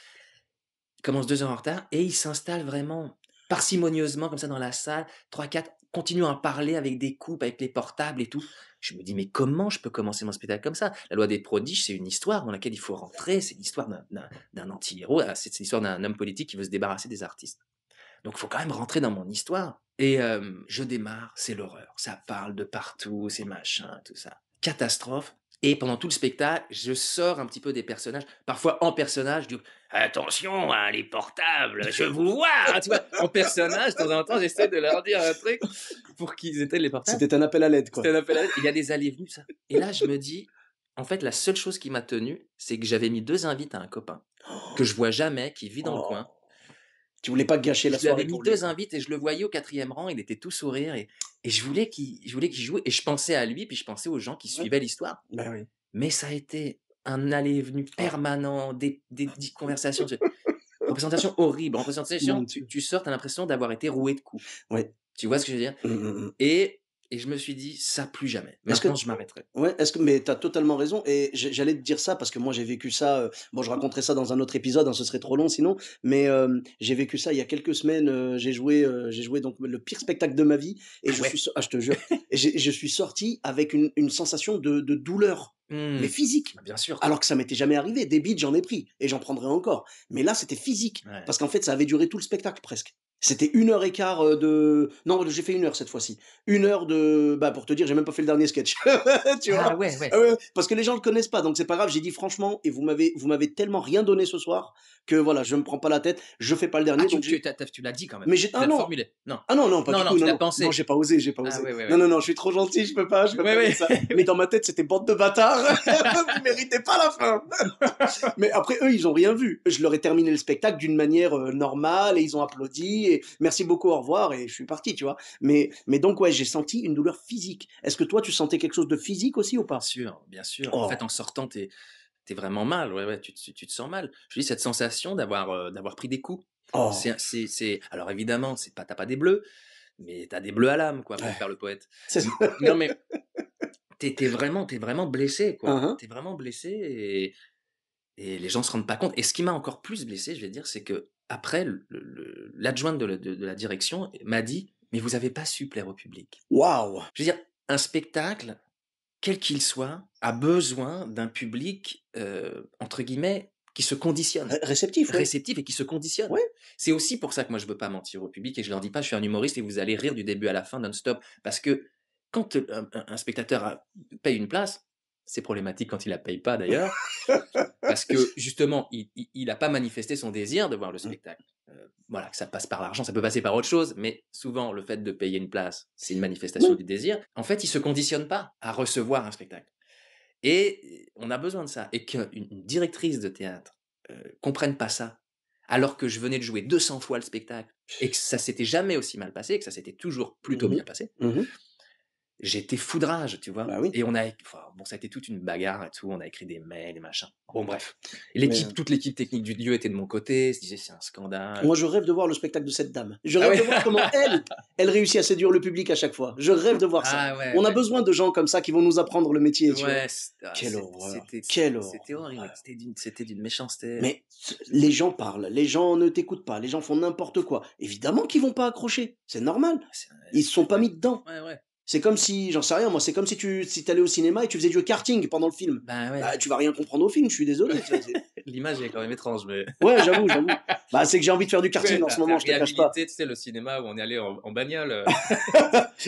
Ils commencent 2 heures en retard et ils s'installent vraiment parcimonieusement comme ça dans la salle, 3, 4. continuant à parler avec des coupes, avec les portables et tout. Je me dis: «Mais comment je peux commencer mon spectacle comme ça?» La Loi des prodiges, c'est une histoire dans laquelle il faut rentrer, c'est l'histoire d'un anti-héros, c'est l'histoire d'un homme politique qui veut se débarrasser des artistes. Donc il faut quand même rentrer dans mon histoire et je démarre, c'est l'horreur. Ça parle de partout, c'est machin, tout ça. Catastrophe et pendant tout le spectacle, je sors un petit peu des personnages, parfois en personnage, je dis: «Attention, hein, les portables, je vous vois!» hein, tu vois? En personnage, de temps en temps, j'essaie de leur dire un truc pour qu'ils éteignent les portables. C'était un appel à l'aide, quoi. C'était un appel à l'aide. Il y a des allées et venues, ça. Et là, je me dis, en fait, la seule chose qui m'a tenu, c'est que j'avais mis 2 invites à un copain que je vois jamais, qui vit dans le Oh, coin. tu voulais pas gâcher Je la lui avais soirée mis pour lui, 2 quoi. invites et je le voyais au 4e rang, il était tout sourire et je voulais qu'il joue et je pensais à lui, puis je pensais aux gens qui Ouais, suivaient l'histoire. bah oui. Mais ça a été un aller et venu Oh, permanent, des conversations, représentation horrible. Représentation, mon tu sors, tu as l'impression d'avoir été roué de coups. Ouais. Tu vois ce que je veux dire? Mmh, mmh mh. Et je me suis dit: «Ça plus jamais. Est-ce que Maintenant, je m'arrêterai». Ouais, est-ce que mais tu as totalement raison et j'allais te dire ça parce que moi j'ai vécu ça, bon je raconterai ça dans un autre épisode, hein, ce serait trop long sinon, mais j'ai vécu ça il y a quelques semaines, j'ai joué donc le pire spectacle de ma vie et Ah ouais? je te jure, et je suis sorti avec une sensation de douleur, mais Mmh. physique. Bah, bien sûr. Alors que ça m'était jamais arrivé. Des bites, j'en ai pris et j'en prendrai encore. Mais là, c'était physique Ouais. parce qu'en fait, ça avait duré tout le spectacle presque. C'était 1 heure et quart, de non, j'ai fait 1 heure cette fois-ci. 1 heure de bah, pour te dire, j'ai même pas fait le dernier sketch. Tu Ah vois? ouais, ouais. Ah ouais, parce que les gens le connaissent pas, donc c'est pas grave. J'ai dit: «Franchement et vous m'avez tellement rien donné ce soir que voilà, je me prends pas la tête, je fais pas le Ah dernier», donc j'ai tu l'as dit quand même? mais j'ai Tu ah l'as non! formulé? Non. Ah non, non, pas Non, du non, tout, tu non, l'as non. Non, pensé? j'ai pas osé, j'ai pas Ah osé. ouais, ouais, Non, ouais. non, non, je suis trop gentil, je peux Ouais, pas dire ouais. ça. Mais dans ma tête, c'était bande de bâtards, vous méritez pas la fin. Mais après, eux, ils ont rien vu. Je leur ai terminé le spectacle d'une manière normale et ils ont applaudi et merci beaucoup, au revoir et je suis parti, tu vois. Mais donc, ouais, j'ai senti une douleur physique. Est-ce que toi, tu sentais quelque chose de physique aussi ou Bien pas? sûr, bien sûr. En fait, Oh, en sortant, tu es vraiment mal. Ouais, ouais, tu te sens mal. Je dis cette sensation d'avoir pris des coups. oh, C'est alors évidemment, c'est pas tu pas des bleus, mais tu as des bleus à l'âme, quoi, pour ouais, faire le poète. c'est ça. Non, mais tu es vraiment blessé, Hein, quoi. hein. Tu es vraiment blessé et les gens se rendent pas compte et ce qui m'a encore plus blessé, je vais dire, c'est qu'après l'adjointe de la direction m'a dit: «Mais vous avez pas su plaire au public». Waouh! Je veux dire, un spectacle, quel qu'il soit, a besoin d'un public, entre guillemets, qui se conditionne, Réceptif, ouais. réceptif et qui se conditionne. Ouais. C'est aussi pour ça que moi je veux pas mentir au public et je leur dis pas: «Je suis un humoriste et vous allez rire du début à la fin non-stop». Parce que quand, un spectateur paye une place, c'est problématique quand il la paye pas d'ailleurs, parce que justement, il a pas manifesté son désir de voir le Mmh. spectacle. Voilà, que ça passe par l'argent, ça peut passer par autre chose, mais souvent le fait de payer une place, c'est une manifestation Oui. du désir. En fait, il se conditionne pas à recevoir un spectacle et on a besoin de ça et qu'une directrice de théâtre, comprenne pas ça, alors que je venais de jouer 200 fois le spectacle et que ça s'était jamais aussi mal passé, que ça s'était toujours plutôt Mmh mh. bien passé. Mmh. J'étais foudrage, tu vois? Bah oui. Et enfin, bon, ça a été toute une bagarre et tout, on a écrit des mails et machin. Bon bref. Et Mais toute l'équipe technique du lieu était de mon côté, se disait: «C'est un scandale». moi, je rêve de voir le spectacle de cette dame. Je Ah rêve ouais? de voir comment elle réussit à séduire le public à chaque fois. Je rêve de voir ça. Ah ouais, On a ouais. besoin de gens comme ça qui vont nous apprendre le métier, tu vois? Ouais, Quelle horreur, c'était quelle c'était horrible, horreur. c'était d'une méchanceté. Mais les gens parlent, les gens ne t'écoutent pas, les gens font n'importe quoi. Évidemment qu'ils vont pas accrocher, c'est normal. C'est Ils se sont pas ouais, mis dedans. ouais, ouais. C'est comme si, j'en sais rien moi, c'est comme si tu allais au cinéma et tu faisais du karting pendant le film. Ben ouais. Bah, tu vas rien comprendre au film, je suis désolé, tu vois? C'est L'image est quand même étrange, mais ouais, j'avoue, j'avoue. Bah, c'est que j'ai envie de faire du ouais, karting en ce tu moment, je te cache pas. réhabilité, tu sais, le cinéma où on est allé en bagnole,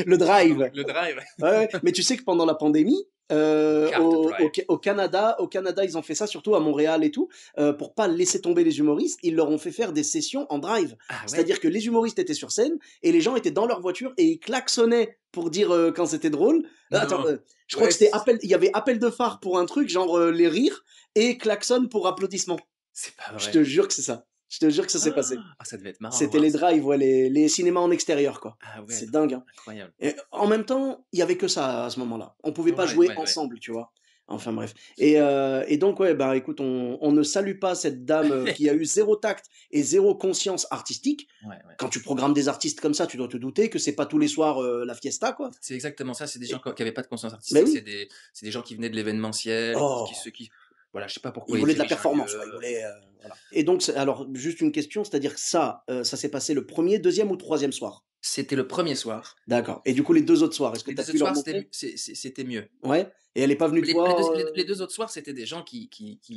Le drive. le drive. Ouais, ouais, mais tu sais que pendant la pandémie, Kart drive. au Canada, ils ont fait ça, surtout à Montréal et tout, pour pas laisser tomber les humoristes, ils leur ont fait faire des sessions en drive. Ah ouais? C'est-à-dire que les humoristes étaient sur scène et les gens étaient dans leur voiture et ils klaxonnaient pour dire, quand c'était drôle. Attends, Non. je crois Ouais, que il y avait appel de phare pour un truc, genre, les rires et klaxon pour applaudissements. c'est pas Je vrai. te jure que c'est ça. Je te jure que ça s'est passé. Ah, ça devait être marrant à C'était voir les ça. drives, ouais, les cinémas en extérieur, quoi. Ah ouais, C'est dingue, hein. incroyable. Et en même temps, il y avait que ça à ce moment-là. On pouvait pas Ouais, jouer ouais, ouais. ensemble, tu vois? Enfin bref. Et donc ouais, bah, écoute, on ne salue pas cette dame, qui a eu zéro tact et zéro conscience artistique. Ouais, ouais. Quand tu programmes des artistes comme ça, tu dois te douter que c'est pas tous les soirs, la fiesta, quoi. C'est exactement ça, c'est des gens Et qui avaient pas de conscience mais artistique, oui. c'est des gens qui venaient de l'événementiel, Oh! ceux qui voilà, je sais pas Ils pourquoi ils voulaient de la dirigent un lieu, performance, quoi. Ils voulaient, voilà. Et donc c'est alors juste une question, c'est-à-dire que ça s'est passé le premier, deuxième ou troisième soir? C'était le premier soir. D'accord. Et du coup, les 2 autres soirs, est-ce que Les tu as 2 pu autres leur soirs, c'était montrer? m c'était mieux. Ouais? Et elle est pas venue te voir, Les 2 autres soirs, c'était des gens qui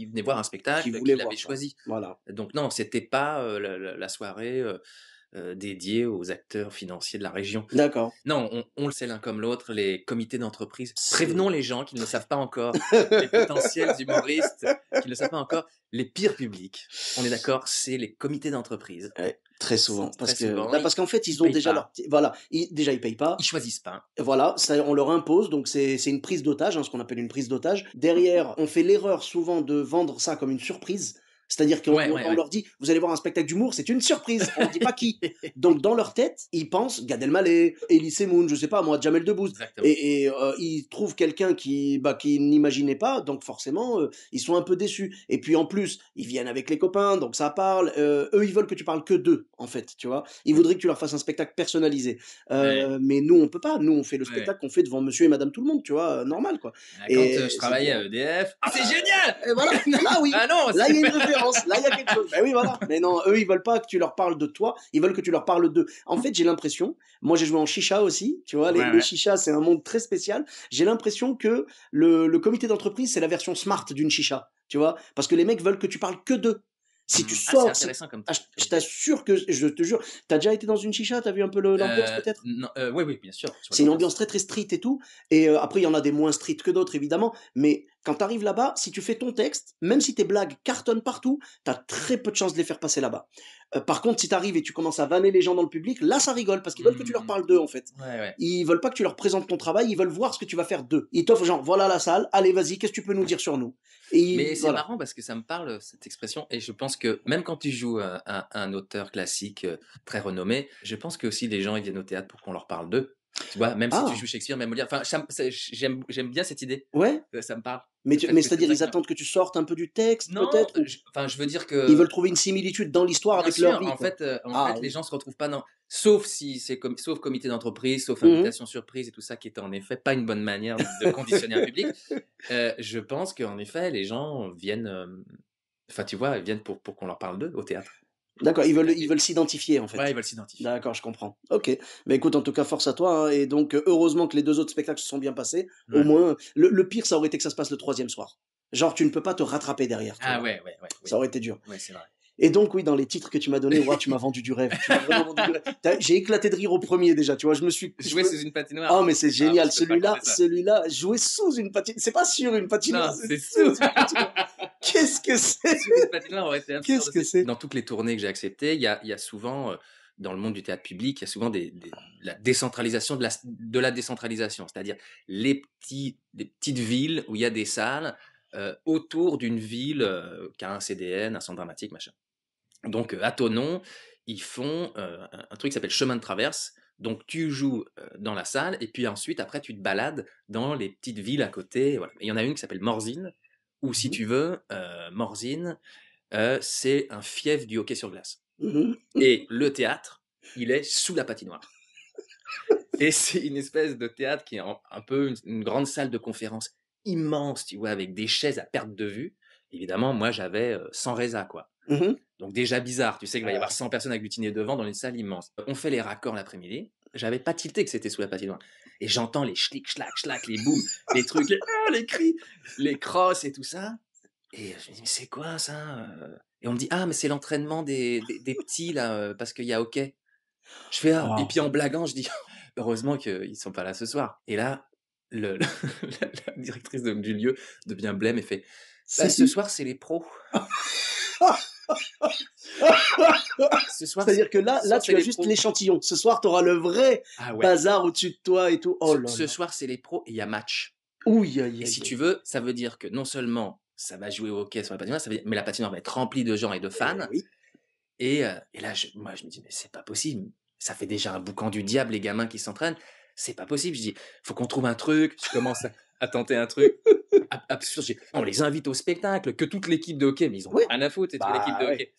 venaient voir un qui spectacle, voulaient qu'il avait voir ça? choisi. Voilà. Donc non, c'était pas, la soirée, dédiée aux acteurs financiers de la région. D'accord. Non, on le sait l'un comme l'autre, les comités d'entreprise. C'est Prévenons les gens qui ne le savent pas encore, les potentiels humoristes qui ne le savent pas encore, les pires publics, on est d'accord, c'est les comités d'entreprise. Ouais, très souvent, parce Très que souvent, bah, parce qu'en fait, ils ils ont payent déjà pas, leur voilà, déjà ils payent pas. ils choisissent pas. Voilà, ça on leur impose, donc c'est une prise d'otage, hein, ce qu'on appelle une prise d'otage. Derrière, on fait l'erreur souvent de vendre ça comme une surprise. C'est-à-dire qu'on Ouais, ouais, on ouais. leur dit: «Vous allez voir un spectacle d'humour, c'est une surprise», on ne dit pas qui. Donc dans leur tête, ils pensent Gad Elmaleh, Elie Semoun, je sais pas moi, Jamel Debbouze Exactement. ils trouvent quelqu'un qu'ils n'imaginaient pas, donc forcément, ils sont un peu déçus et puis en plus, ils viennent avec les copains, donc ça parle, eux, ils veulent que tu parles que d'eux, en fait, tu vois? Ils voudraient que tu leur fasses un spectacle personnalisé. Ouais, Mais nous, on peut pas. Nous, on fait le ouais. spectacle qu'on fait devant monsieur et madame tout le monde, tu vois? Normal, quoi Quand, et je c'est travaillais à différent. EDF: «Ah, c'est génial!» Et voilà, ah oui, Ah non, là, il y c'est a une référence, là, il y a quelque chose. Ben oui, voilà. Mais non, eux, ils veulent pas que tu leur parles de toi, ils veulent que tu leur parles d'eux. En fait, j'ai l'impression moi, j'ai joué en chicha aussi, tu vois? ouais, Les ouais. chichas, c'est un monde très spécial. J'ai l'impression que le comité d'entreprise, c'est la version smart d'une chicha, tu vois? Parce que les mecs veulent que tu parles que d'eux. Si tu Ah, c'est sors si intéressant comme ah, truc, je comme idée. t'assure que je te jure, tu as déjà été dans une chicha? Tu as vu un peu le l'ambiance peut-être? Non, oui, oui, bien sûr, je vois C'est une ambiance l'ambiance. très, très street et tout et après il y en a des moins street que d'autres évidemment, mais quand tu arrives là-bas, si tu fais ton texte, même si tes blagues cartonnent partout, tu as très peu de chances de les faire passer là-bas. Par contre, si tu arrives et tu commences à vanner les gens dans le public, là ça rigole parce qu'ils veulent que tu leur Mmh. parles d'eux en fait. Ouais, ouais. Ils veulent pas que tu leur présentes ton travail, ils veulent voir ce que tu vas faire d'eux. Ils t'offrent genre: «Voilà la salle, allez vas-y, qu'est-ce que tu peux nous dire sur nous?» et Mais ils c'est voilà. marrant parce que ça me parle, cette expression et je pense que même quand tu joues un auteur classique, très renommé, je pense que aussi les gens, ils viennent au théâtre pour qu'on leur parle d'eux. Tu vois? Même si tu Ah! joues Shakespeare, même Molière, enfin ça me c'est j'aime bien cette idée, Ouais? ça me parle. Mais Le fait que c'est c'est-à-dire ça ils qui m'a attendent que tu sortes un peu du texte non, peut-être ou enfin je veux dire ils veulent que trouver une similitude dans l'histoire bien avec leur sûr, vie quoi? en Ah fait, les oui. gens se retrouvent pas dans sauf si c'est comme sauf comité d'entreprise, sauf Mmh mh. invitation surprise et tout ça qui est en effet pas une bonne manière de conditionner un public. Je pense qu'en effet, les gens viennent, enfin, tu vois, ils viennent pour qu'on leur parle d'eux au théâtre. D'accord, C'est ils veulent s'identifier, en ouais, fait. ils veulent s'identifier. D'accord, je comprends. OK. Mais écoute, en tout cas, force à toi, hein, et donc, heureusement que les 2 autres spectacles se sont bien passés. Au Ouais. moins, le pire, ça aurait été que ça se passe le troisième soir. Genre, tu ne peux pas te rattraper derrière, tu Ah vois? ouais, ouais, ouais, Ça oui. aurait été dur. Ouais, c'est vrai. Et donc, oui, dans les titres que tu m'as donnés, waouh, tu m'as vendu du rêve. Tu m'as vraiment vendu du rêve. J'ai éclaté de rire au premier déjà, tu vois? Je Jouer me sous une patinoire? oh, mais c'est Ah, bah, génial. je peux te raconter ça. Celui-là, jouer sous une patinoire. C'est pas sur une Non, patinoire, c'est c'est sous sous une patinoire. Qu'est-ce que c'est? sur une patinoire aurait été absurde Qu'est-ce que aussi. c'est? Dans toutes les tournées que j'ai acceptées, il y a souvent, dans le monde du théâtre public, il y a souvent des la décentralisation de la décentralisation. C'est-à-dire des petites villes où il y a des salles, autour d'une ville, qui a un CDN, un centre dramatique, machin. Donc, à Thonon, ils font, un truc qui s'appelle chemin de traverse. Donc tu joues, dans la salle et puis ensuite après tu te balades dans les petites villes à côté, voilà. Et il y en a une qui s'appelle Morzine, où si Mmh tu veux, Morzine, c'est un fief du hockey sur glace. mh. Mmh. Et le théâtre, il est sous la patinoire. Et c'est une espèce de théâtre qui est un peu une grande salle de conférence immense, tu vois? Avec des chaises à perte de vue. Évidemment, moi j'avais, 100 résas, quoi. Mmh. Donc déjà bizarre, tu sais qu'il va y avoir Ah. 100 personnes agglutinées devant dans une salle immense. On fait les raccords l'après-midi, j'avais pas tilté que c'était sous la patinoire et j'entends les schlick schlack schlack, les booms, les trucs, les cris, les crosses et tout ça et je me dis: «Mais c'est quoi ça, Et on me dit: «Ah mais c'est l'entraînement des petits là, parce qu'il y a hockey». Je fais: «Ah» et Waouh! puis en blaguant je dis: «Heureusement qu'ils sont pas là ce soir» et là, le la directrice du lieu devient blême et fait: Si, «Bah ce si. soir c'est les pros, ce soir C'est-à-dire que ce là, soir c'est tu as les juste pros». l'échantillon. Ce soir, tu auras le vrai Ah ouais. bazar au-dessus de toi et tout. Oh là Ce là. soir, c'est les pros et il y a match. Ouille, aïe, Et si aïe, tu aïe. veux, ça veut dire que non seulement ça va jouer au hockey sur la patinoire, mais la patinoire va être remplie de gens et de Eh fans. oui. Et là, moi, je me dis, mais c'est pas possible. Ça fait déjà un boucan du diable, les gamins qui s'entraînent. C'est pas possible. Je dis, faut qu'on trouve un truc. Je commence à tenter un truc absurde. Je dis, on les invite au spectacle, que toute l'équipe de hockey, mais ils ont Oui. rien à foutre, c'est toute l'équipe de Bah, ouais. hockey.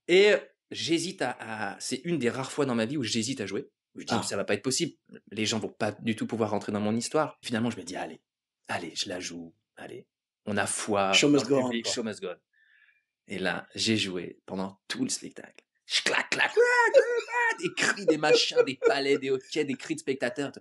Et j'hésite c'est une des rares fois dans ma vie où j'hésite à jouer. Où je dis, Ah, ça va pas être possible. Les gens vont pas du tout pouvoir rentrer dans mon histoire. Finalement, je me dis, allez, allez, je la joue. Allez, on a foi show dans must le go on, public, quoi. show must go on. Et là, j'ai joué pendant tout le spectacle. clac, clac, clac, des cris, des machins, des palais, des hoquets, des cris de spectateurs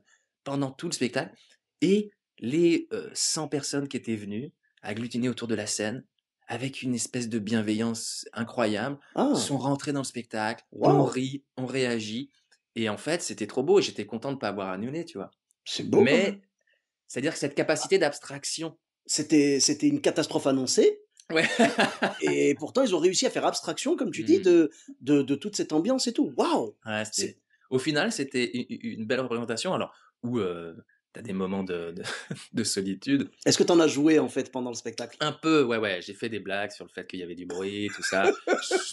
pendant tout le spectacle. Et les 100 personnes qui étaient venues, agglutinées autour de la scène, avec une espèce de bienveillance incroyable, Ah, sont rentrées dans le spectacle, on waouh, rit, on réagit. Et en fait, c'était trop beau et j'étais content de ne pas avoir annulé, tu vois. c'est beau quand même. Mais, c'est-à-dire que cette capacité d'abstraction. C'était une catastrophe annoncée, Ouais. et pourtant ils ont réussi à faire abstraction, comme tu dis, Mmh. de toute cette ambiance et tout. Waouh! Ouais, C'est au final, c'était une belle représentation, alors où, tu as des moments de de solitude. Est-ce que tu en as joué, en fait, pendant le spectacle? Un peu, ouais, ouais, j'ai fait des blagues sur le fait qu'il y avait du bruit, tout ça.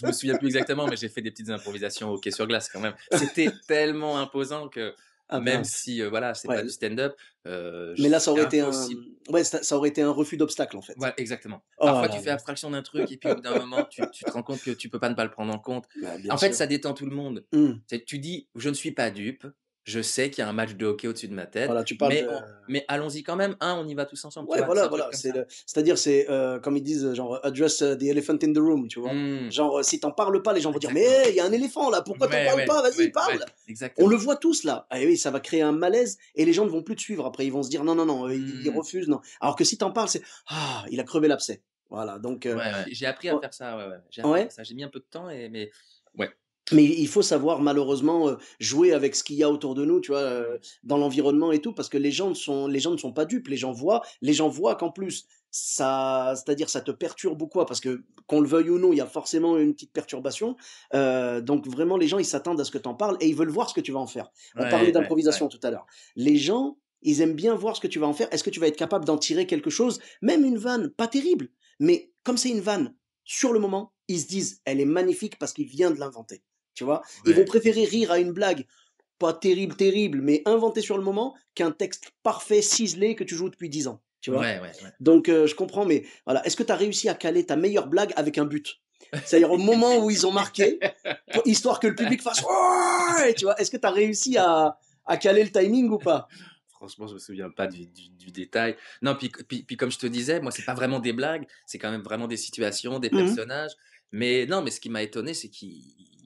Je me souviens plus exactement, mais j'ai fait des petites improvisations au hockey sur glace quand même. C'était tellement imposant que Ah même mince. si, voilà, c'est pas Ouais, du stand-up, mais là, ça c'est aurait été un impossible. ouais, ça aurait été un refus d'obstacle, en fait. Ouais, exactement. Oh Parfois, là tu fais là, abstraction d'un truc et puis au bout d'un moment, tu te rends compte que tu peux pas ne pas le prendre en compte. bah, bien En fait, sûr. ça détend tout le monde. Mmh. Tu dis: «Je ne suis pas dupe, je sais qu'il y a un match de hockey au-dessus de ma tête, Voilà, tu parles de mais allons-y quand même, hein, on y va tous ensemble», tu ouais, vois? C'est voilà, un truc voilà, comme ça. c'est-à-dire, comme ils disent, genre, address, the elephant in the room, tu vois? Mmh, Genre, si tu en parles pas, les gens vont dire: «Mais exactement. il y a un éléphant là, pourquoi tu en Ouais, parles ouais, pas? Vas-y, ouais, ouais, parle!» On le exactement. voit tous là. Ah et oui, ça va créer un malaise et les gens ne vont plus te suivre après. Ils vont se dire: «Non, non, non, il Mmh. refuse, non». Alors que si tu en parles, c'est: «Ah, il a crevé l'abcès». Voilà, donc Ouais, ouais. J'ai appris à ouais, faire ça, ouais, ouais. J'ai appris à faire ouais, ça. J'ai mis un peu de temps mais ouais. mais il faut savoir malheureusement, jouer avec ce qu'il y a autour de nous, tu vois, Mmh. dans l'environnement et tout, parce que les gens ne sont pas dupes. Les gens voient qu'en plus c'est-à-dire ça te perturbe ou quoi, parce que qu'on le veuille ou non, il y a forcément une petite perturbation, donc vraiment les gens, ils s'attendent à ce que tu en parles et ils veulent voir ce que tu vas en faire. On parlait Ouais, ouais, ouais. d'improvisation tout à l'heure. Les gens, ils aiment bien voir ce que tu vas en faire. Est-ce que tu vas être capable d'en tirer quelque chose? Même une vanne, pas terrible, mais comme c'est une vanne, sur le moment, ils se disent: «Elle est magnifique parce qu'il vient de l'inventer». Tu vois? Ils vont Ouais. préférer rire à une blague, pas terrible, terrible, mais inventée sur le moment, qu'un texte parfait, ciselé, que tu joues depuis 10 ans. Tu vois? Ouais, ouais, ouais. Donc, je comprends, mais voilà. Est-ce que tu as réussi à caler ta meilleure blague avec un but? C'est-à-dire au moment où ils ont marqué, histoire que le public fasse «Ouais!» tu vois? Est-ce que tu as réussi à caler le timing ou pas? Franchement, je me souviens pas du détail. Non, puis comme je te disais, moi, c'est pas vraiment des blagues, c'est quand même vraiment des situations, des Mmh. personnages. Mais non, mais ce qui m'a étonné, c'est qu'ils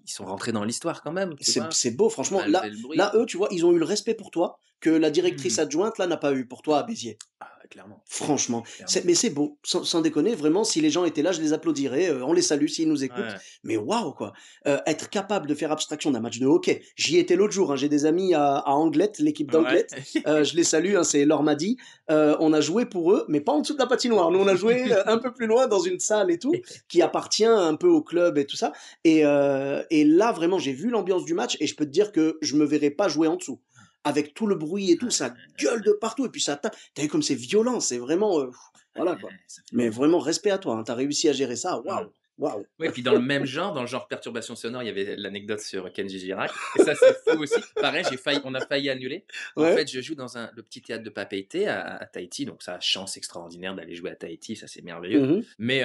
sont rentrés dans l'histoire quand même, tu vois? C'est beau, franchement. Malgré le Là, bruit. eux, tu vois, ils ont eu le respect pour toi que la directrice Mmh. adjointe, là, n'a pas eu pour toi à Béziers. Ah, clairement, Franchement, clairement. mais c'est beau, sans déconner, vraiment, si les gens étaient là, je les applaudirais, on les salue s'ils nous écoutent, Ouais. mais waouh, quoi! Être capable de faire abstraction d'un match de hockey. J'y étais l'autre jour, hein, j'ai des amis à Anglet, l'équipe Ouais. d'Anglet, je les salue, hein, c'est Laure Madi. On a joué pour eux, mais pas en dessous de la patinoire. Nous, on a joué, un peu plus loin dans une salle et tout, qui appartient un peu au club et tout ça, et là, vraiment, j'ai vu l'ambiance du match et je peux te dire que je me verrais pas jouer en dessous. Avec tout le bruit et tout, ça gueule de partout et puis ça tape. Tu vu comme c'est violent, c'est vraiment, voilà quoi. Ça Mais flingue. vraiment respect à toi, hein, tu réussi à gérer ça, Mmh. waouh, waouh. Ouais, puis dans le même genre, dans le genre perturbation sonore, il y avait l'anecdote sur Kenji Girac. Et ça, c'est fou aussi. Pareil, on a failli annuler. En Ouais. fait, je joue dans le petit théâtre de Papeete à Tahiti. Donc, ça, chance extraordinaire d'aller jouer à Tahiti. Ça, c'est merveilleux. Mmh. Mais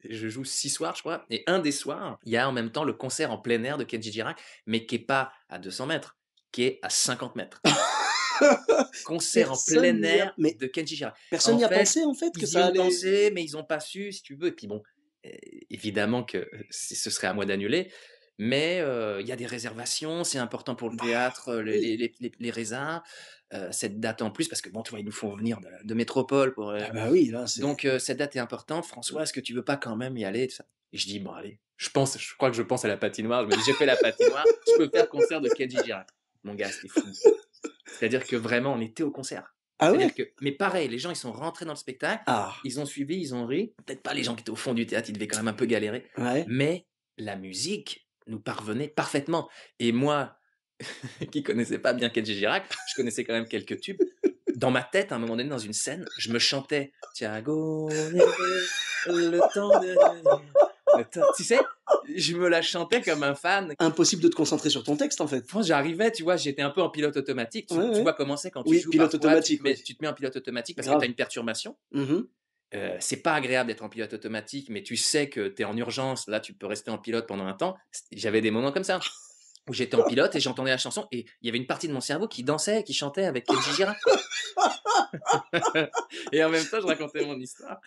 je joue 6 soirs, je crois. Et un des soirs, il y a en même temps le concert en plein air de Kenji Girac, mais qui est pas à 200 mètres, qui est à 50 mètres. Concert en Personne plein n'y a air mais de Kenji Girac. personne En n'y a fait, pensé en fait que ils y ça ont allait pensé, mais ils ont pas su, si tu veux. Et puis bon, évidemment que ce serait à moi d'annuler, mais il y a des réservations, c'est important pour le bah, théâtre, oui. les résas, cette date en plus, parce que bon, tu vois, ils nous font venir de métropole pour, Ah bah oui, là c'est donc cette date est importante. «François, est-ce que tu veux pas quand même y aller?» tout ça. Et je dis: «Bon allez», je crois que je pense à la patinoire, je me dis: «J'ai fait la patinoire, je peux faire concert de Kenji Girac». Mon gars, c'était fou. C'est-à-dire que vraiment, on était au concert. ah C'est-à-dire ouais? que mais pareil, les gens, ils sont rentrés dans le spectacle, Ah, ils ont suivi, ils ont ri. Peut-être pas les gens qui étaient au fond du théâtre, ils devaient quand même un peu galérer, ouais. mais la musique nous parvenait parfaitement. Et moi, qui connaissais pas bien Kenji Girac, je connaissais quand même quelques tubes. Dans ma tête, à un moment donné, dans une scène, je me chantais Tiago, le temps de le temps, tu sais? Je me la chantais comme un fan. Impossible de te concentrer sur ton texte en fait. Franchement, j'arrivais, tu vois, j'étais un peu en pilote automatique. Ouais, Tu ouais. vois comment c'est quand tu Oui, joues pilote parfois, automatique, oui. tu te mets en pilote automatique parce que tu as Grave. une perturbation. Mmh. C'est pas agréable d'être en pilote automatique, mais tu sais que tu es en urgence, là, tu peux rester en pilote pendant un temps. J'avais des moments comme ça, où j'étais en pilote et j'entendais la chanson et il y avait une partie de mon cerveau qui dansait, qui chantait avec Kenji Girac, quoi. Et en même temps, je racontais mon histoire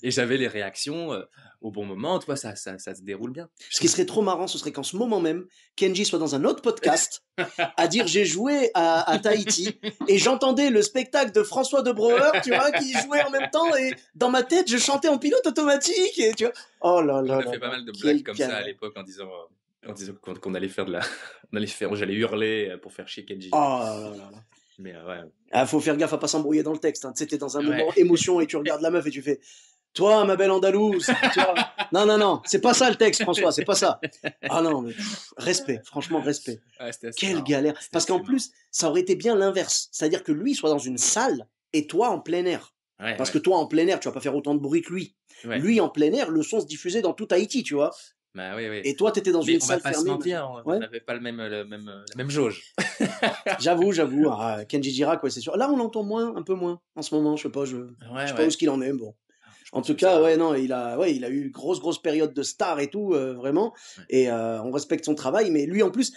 et j'avais les réactions, au bon moment, tu vois? Ça se déroule bien. Je Ce qui trouve serait trop marrant, ce serait qu'en ce moment même, Kenji soit dans un autre podcast à dire j'ai joué à Tahiti et j'entendais le spectacle de François de Brouwer, tu vois, qui jouait en même temps et dans ma tête, je chantais en pilote automatique et tu vois. Oh là on là a là fait pas là, mal de blagues quel comme ça à galère. l'époque en disant qu'on allait faire de la j'allais hurler, pour faire chier Oh Kenji. là là là. Mais, ouais. Ah, faut faire gaffe à pas s'embrouiller dans le texte. Hein. Tu sais, t'es dans un Ouais. moment émotion et tu regardes la meuf et tu fais toi, ma belle Andalouse, tu vois. Non, non, non, c'est pas ça le texte, François, c'est pas ça. Ah non, mais respect, franchement, respect. Ouais, c'était assez Quelle marrant. galère. C'était Parce qu'en assez marrant. plus, ça aurait été bien l'inverse. C'est-à-dire que lui soit dans une salle et toi en plein air. Ouais, Parce ouais. que toi en plein air, tu vas pas faire autant de bruit que lui. Ouais. Lui en plein air, le son se diffusait dans tout Haïti, tu vois. Bah, oui, oui. Et toi, t'étais dans Mais une on va salle pas se fermée, machin. mentir, on Ouais, n'avait pas la même jauge. j'avoue, j'avoue. Ah, Kenji Girac, ouais, c'est sûr. Là, on l'entend moins, un peu moins en ce moment. Je Ouais, sais pas où ce ouais. qu'il en est, bon. Je En pense tout que ça cas, va. ouais, non, il a eu une grosse période de star et tout, vraiment. Ouais. Et on respecte son travail, mais lui en plus,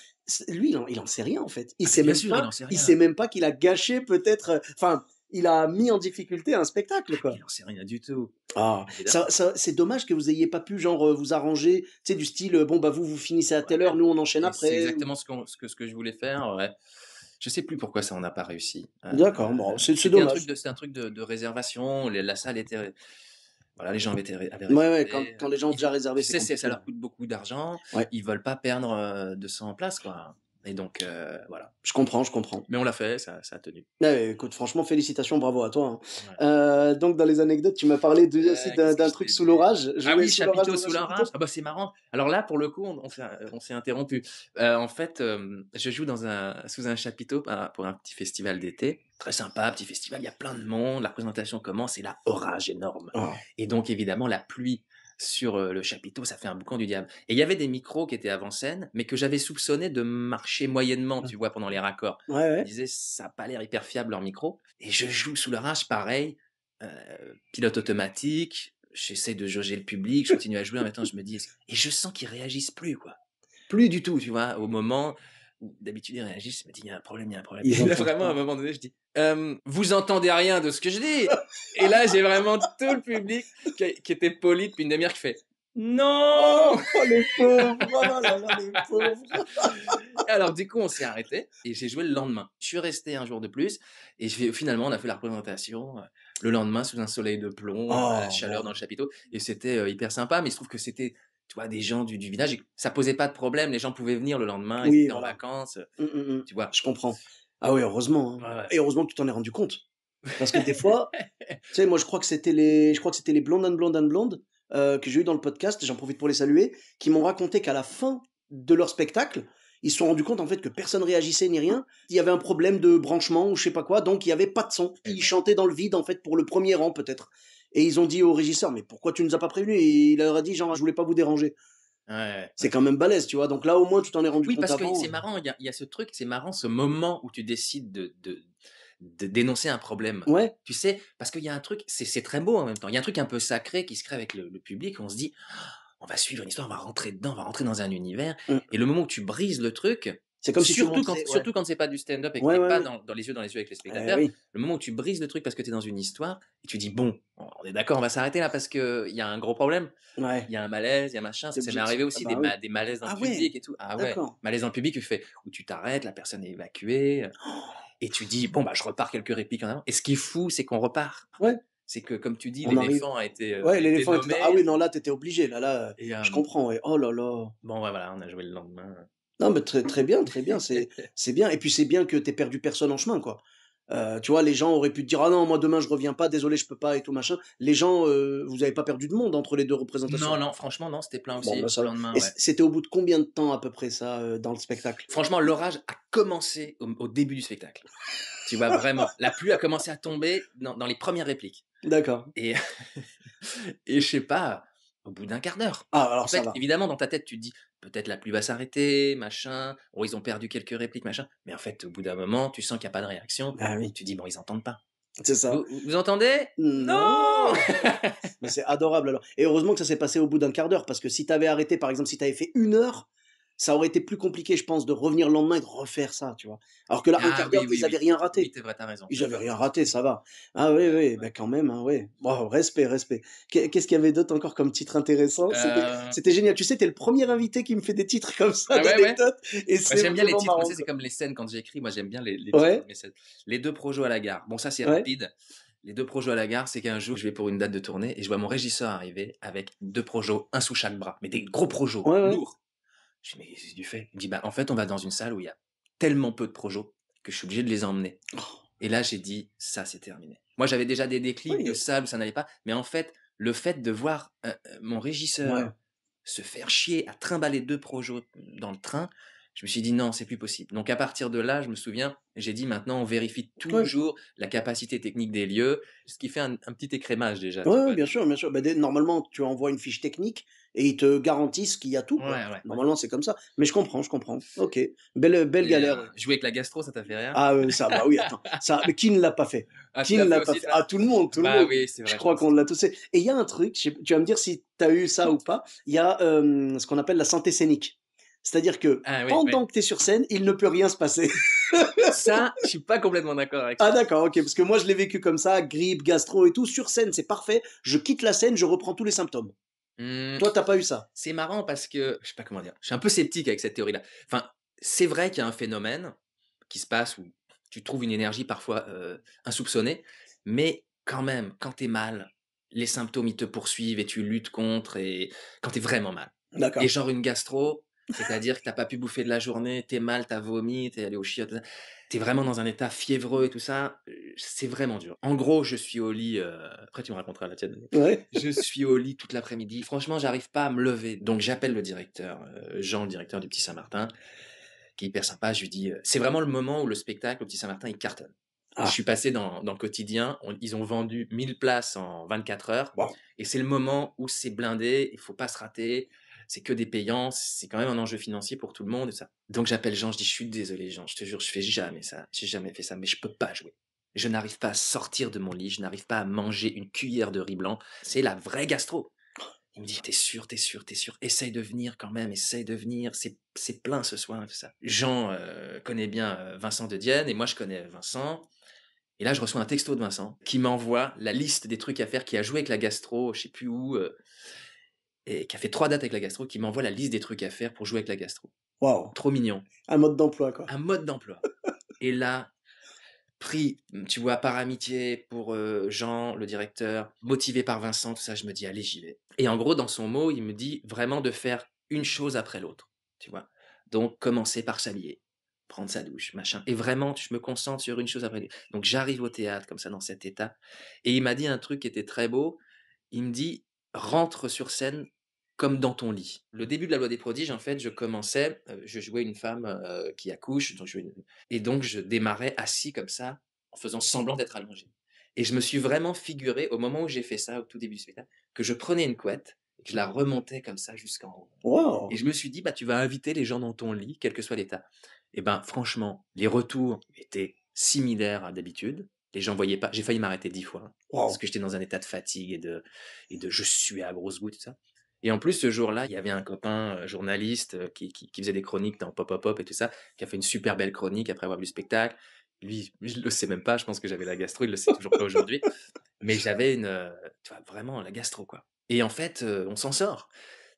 lui, il en sait rien en fait. Ah, mais bien sûr, il en sait Il sait rien. même pas qu'il a gâché peut-être. Enfin, il a mis en difficulté un spectacle, Ah, mais quoi. il en sait rien du tout. Ah, Évidemment. c'est dommage que vous ayez pas pu genre vous arranger, tu sais, du style bon bah vous finissez à telle heure, Ouais. nous on enchaîne Et c'est après. exactement ce que je voulais faire, ouais. Je sais plus pourquoi ça on n'a pas réussi. D'accord, bon, c'est dommage. C'était un truc de réservation, la salle était voilà, les gens avaient Ouais, ouais, réservé. quand les gens ont déjà réservé, Tu c'est sais, ça compliqué. leur coûte beaucoup d'argent, Ouais, ils veulent pas perdre 200 places, quoi. Et donc, voilà. je comprends, je comprends. Mais on l'a fait, ça a tenu. Ouais, écoute, franchement, félicitations, bravo à toi. Ouais. Hein. Donc, dans les anecdotes, tu m'as parlé aussi Qu'est-ce que d'un je truc t'ai sous dit? l'orage. Ah Jouer oui, sous l'orage chapiteau dans un sous l'orage. chapiteau. Ah bah c'est marrant. Alors là, pour le coup, on s'est interrompu. En fait, je joue sous un chapiteau pour un petit festival d'été. Très sympa, petit festival, il y a plein de monde, la représentation commence et là, orage énorme. Ah, Et donc évidemment, la pluie sur le chapiteau, ça fait un boucan du diable. Et il y avait des micros qui étaient avant-scène, mais que j'avais soupçonné de marcher moyennement, tu vois, pendant les raccords. ouais, Je me ouais. disais, ça n'a pas l'air hyper fiable leur micro. Et je joue sous l'orage, pareil, pilote automatique, j'essaie de jauger le public, je continue à jouer en même temps, je me dis, et je sens qu'ils réagissent plus, quoi. Plus du tout, tu vois, au moment où d'habitude ils réagissent, je me dis, il y a un problème, il y a un problème. Ils Et là, entendent vraiment, à un pas. moment donné, je dis, vous entendez rien de ce que je dis? Et là, j'ai vraiment tout le public qui était poli depuis une demi-heure qui fait, non! Oh, oh, les pauvres. Oh là là là, les pauvres. Alors, du coup, on s'est arrêté et j'ai joué le lendemain. Je suis resté un jour de plus et finalement, on a fait la représentation le lendemain sous un soleil de plomb, à la Oh, chaleur dans bon. le chapiteau et c'était hyper sympa. Mais il se trouve que c'était, tu vois, des gens du village. Et ça posait pas de problème. Les gens pouvaient venir le lendemain, ils Oui, étaient en voilà. vacances, Mm. tu vois. Je comprends. Ah oui, heureusement. Hein. Ouais, ouais. Et heureusement que tu t'en es rendu compte. Parce que des fois, tu sais, moi, je crois que c'était les Blondes and Blondes and Blondes que j'ai eu dans le podcast. J'en profite pour les saluer, qui m'ont raconté qu'à la fin de leur spectacle, ils se sont rendus compte en fait que personne réagissait ni rien. Il y avait un problème de branchement ou je sais pas quoi, donc il y avait pas de son. Eh Ils ben, chantaient dans le vide en fait pour le premier rang peut-être. Et ils ont dit au régisseur, mais pourquoi tu nous as pas prévenus? Et il leur a dit genre, je voulais pas vous déranger. ouais, ouais, C'est ouais. quand même balèze, tu vois. Donc là, au moins, tu t'en es rendu Oui, compte parce que avant. c'est marrant, il y a ce truc, c'est marrant ce moment où tu décides de dénoncer un problème. Ouais. Tu sais, parce qu'il y a un truc, c'est très beau en même temps. Il y a un truc un peu sacré qui se crée avec le public. On se dit, on va suivre une histoire, on va rentrer dedans, on va rentrer dans un univers. Mm. Et le moment où tu brises le truc, C'est comme si tu montrais. Ouais. surtout quand c'est pas du stand-up et que Ouais, t'es ouais, pas ouais. dans les yeux avec les Eh spectateurs, oui. le moment où tu brises le truc parce que tu es dans une histoire et tu dis, bon, on est d'accord, on va s'arrêter là parce qu'il y a un gros problème. Ouais. Il y a un malaise, il y a machin. T'es Ça m'est obligé. arrivé Ah aussi bah oui. des malaises dans le Ah ouais. public et tout. Ah ouais, D'accord. malaise dans le public, où tu t'arrêtes, la personne est évacuée. Et tu dis, bon, bah, je repars quelques répliques en avant. Et ce qui est fou, c'est qu'on repart. Ouais. C'est que, comme tu dis, On arrive. a Ouais, été l'éléphant était dans. Ah nommé. oui, non, là, t'étais obligé. Là, Et je comprends. Ouais. Oh là là. bon, ouais, voilà, on a joué le lendemain. Non, mais très bien, très bien. C'est bien. Et puis c'est bien que t'aies perdu personne en chemin, quoi. Tu vois, les gens auraient pu te dire, ah non, moi demain je reviens pas, désolé, je peux pas et tout machin. Les gens, vous avez pas perdu de monde entre les deux représentations. Non, non, franchement, non, c'était plein Bon, bah aussi, ça le va. lendemain, Et ouais. c'était au bout de combien de temps à peu près ça dans le spectacle? Franchement, l'orage a commencé au début du spectacle. Tu vois, vraiment. La pluie a commencé à tomber dans les premières répliques. D'accord. Et, et je sais pas, au bout d'un quart d'heure. Ah, En alors ça fait, va. évidemment, dans ta tête, tu te dis, peut-être la pluie va s'arrêter, machin. Oh, ils ont perdu quelques répliques, machin. Mais en fait, au bout d'un moment, tu sens qu'il n'y a pas de réaction. Ah oui, Tu dis, bon, ils entendent pas. c'est ça. Vous entendez? Non! Non! Mais c'est adorable alors. Et heureusement que ça s'est passé au bout d'un quart d'heure, parce que si t'avais arrêté, par exemple, si t'avais fait 1 heure, ça aurait été plus compliqué, je pense, de revenir le lendemain et de refaire ça, tu vois? Alors que là, un Ah quart d'heure, oui, oui, ils avaient oui. rien Oui, raté. c'est vrai, tu raison, Ils tu avaient rien raison. raté, ça va. Ah oui, oui, Ouais. bah, quand même, hein, ouais. Waouh, respect, respect. Qu'est-ce qu'il y avait d'autre encore comme titre intéressant? Heu, C'était génial. Tu sais, tu es le 1er invité qui me fait des titres comme ça ah ouais, ouais? d'anecdotes et Bah, c'est j'aime bien les vraiment titres, moi, tu marrant, sais, c'est quoi. comme les scènes quand j'écris, moi, j'aime bien les titres de Ouais, mes scènes. Les 2 projos à la gare. Bon, ça, c'est ouais, rapide. Les 2 projos à la gare, c'est qu'un jour, je vais pour une date de tournée et je vois mon régisseur arriver avec 2 projos, un sous chaque bras, mais des gros projos, ouais, ouais. lourds. Je dis: «Mais qu'est-ce que tu fais?» Il me dit: «Bah, en fait, on va dans une salle où il y a tellement peu de projos que je suis obligé de les emmener». Et là, j'ai dit: «Ça, c'est terminé». Moi, j'avais déjà des déclics de Oui, salles où ça n'allait pas, mais en fait, le fait de voir, mon ouais, régisseur se faire chier à trimballer 2 projos dans le train, je me suis dit: «Non, c'est plus possible». Donc à partir de là, je me souviens, j'ai dit: «Maintenant, on vérifie ouais. toujours la capacité technique des lieux», ce qui fait un petit écrémage déjà, Ouais, tu ouais, vois? bien sûr, bien sûr. Bah, normalement, tu envoies une fiche technique et ils te garantissent qu'il y a tout, quoi. Ouais, ouais, ouais. Normalement, c'est comme ça. Mais je comprends, je comprends. OK. Belle Et galère. jouer avec la gastro, ça t'a fait rire? Ah, ça, bah, oui, attends, ça mais qui ne l'a pas fait? Ah, tu Qui ne l'as fait l'a pas aussi fait? ça? Ah, tout le monde, tout le Bah monde. oui, c'est Je vrai, je crois pense. qu'on l'a tous fait et il y a un truc, je sais tu vas me dire si tu as eu ça ou pas, il y a, ce qu'on appelle la santé scénique. C'est-à-dire que Ah oui, oui. pendant que tu es sur scène, il ne peut rien se passer. Ça, je suis pas complètement d'accord avec Ah ça. d'accord, OK, parce que moi je l'ai vécu comme ça, grippe, gastro et tout, sur scène, c'est parfait. Je quitte la scène, je reprends tous les symptômes. Mmh. Toi, tu as pas eu ça? C'est marrant parce que, je sais pas comment dire, je suis un peu sceptique avec cette théorie-là. Enfin, c'est vrai qu'il y a un phénomène qui se passe où tu trouves une énergie parfois, insoupçonnée, mais quand même, quand tu es mal, les symptômes, ils te poursuivent et tu luttes contre et quand tu es vraiment mal. Et D'accord. genre une gastro, c'est-à-dire que tu pas pu bouffer de la journée, tu es mal, tu as vomi, tu es allé aux chiottes, tu es vraiment dans un état fiévreux et tout ça, c'est vraiment dur. En gros, je suis au lit, après tu me raconteras la tienne. Ouais. Je suis au lit toute l'après-midi. Franchement, j'arrive pas à me lever. Donc j'appelle le directeur, Jean, le directeur du Petit Saint-Martin, qui est hyper sympa. Je lui dis, c'est vraiment le moment où le spectacle au Petit Saint-Martin, il cartonne. Je Ah, suis passé dans le quotidien, ils ont vendu 1000 places en 24 heures, waouh. et c'est le moment où c'est blindé, il faut pas se rater, c'est que des payants, c'est quand même un enjeu financier pour tout le monde et ça. Donc j'appelle Jean, je dis, je suis désolé Jean, je te jure, je fais jamais ça, j'ai jamais fait ça, mais je peux pas jouer. Je n'arrive pas à sortir de mon lit, je n'arrive pas à manger une cuillère de riz blanc, c'est la vraie gastro. Il me dit: «T'es sûr, t'es sûr, t'es sûr? Essaye de venir quand même, essaye de venir, c'est plein ce soir et tout ça». Jean, connaît bien, Vincent de Dienne et moi je connais Vincent et là je reçois un texto de Vincent qui m'envoie la liste des trucs à faire, qui a joué avec la gastro, je sais plus où, et qui a fait 3 dates avec la gastro, qui m'envoie la liste des trucs à faire pour jouer avec la gastro. Waouh. Trop mignon. Un mode d'emploi, quoi. Un mode d'emploi et là, pris, tu vois, par amitié pour, Jean, le directeur, motivé par Vincent, tout ça, je me dis: «Allez, j'y vais» et en gros, dans son mot, il me dit vraiment de faire une chose après l'autre, tu vois? Donc commencer par s'habiller, prendre sa douche, machin et vraiment, je me concentre sur une chose après l'autre. Donc j'arrive au théâtre comme ça, dans cet état et il m'a dit un truc qui était très beau. Il me dit: «Rentre sur scène comme dans ton lit». Le début de La Loi des prodiges, en fait, je commençais, je jouais une femme, qui accouche, donc je jouais une et donc je démarrais assis comme ça, en faisant semblant d'être allongé et je me suis vraiment figuré, au moment où j'ai fait ça, au tout début du spectacle, que je prenais une couette et que je la remontais comme ça jusqu'en haut Waouh! et je me suis dit: «Bah, tu vas inviter les gens dans ton lit, quel que soit l'état» et ben, franchement, les retours étaient similaires à d'habitude. Les gens voyaient pas, j'ai failli m'arrêter 10 fois, hein, parce Waouh! que j'étais dans un état de fatigue et de je suais à grosses gouttes, tout ça et en plus, ce jour-là, il y avait un copain, journaliste, qui faisait des chroniques dans Pop Up Pop et tout ça, qui a fait une super belle chronique après avoir vu le spectacle. Lui, je le sais même pas, je pense que j'avais la gastro, il le sait toujours pas aujourd'hui, mais j'avais tu vois, vraiment la gastro, quoi et en fait, on s'en sort.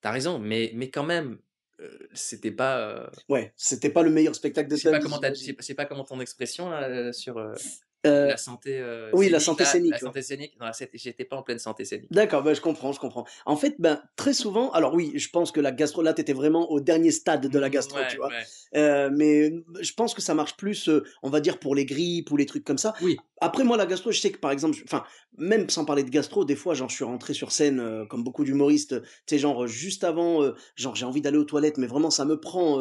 Tu as raison, mais quand même, c'était pas, Ouais, c'était pas le meilleur spectacle de je sais ta pas vie, comment tu j'imagine. je sais pas comment ton expression là, sur, Heu, la santé, oui, la scénique santé là, scénique, la ouais. santé scénique, non, j'étais pas en pleine santé scénique. D'accord, bah, je comprends, je comprends. En fait, ben, très souvent alors oui, je pense que la gastro là, tu étais vraiment au dernier stade de la gastro, tu Ouais, vois? ouais. Mais je pense que ça marche plus, on va dire pour les grippes ou les trucs comme ça. Oui. Après moi, la gastro, je sais que par exemple, enfin, même sans parler de gastro, des fois, genre, je suis rentré sur scène, comme beaucoup d'humoristes, tu sais, genre, juste avant, genre, j'ai envie d'aller aux toilettes, mais vraiment ça me prend,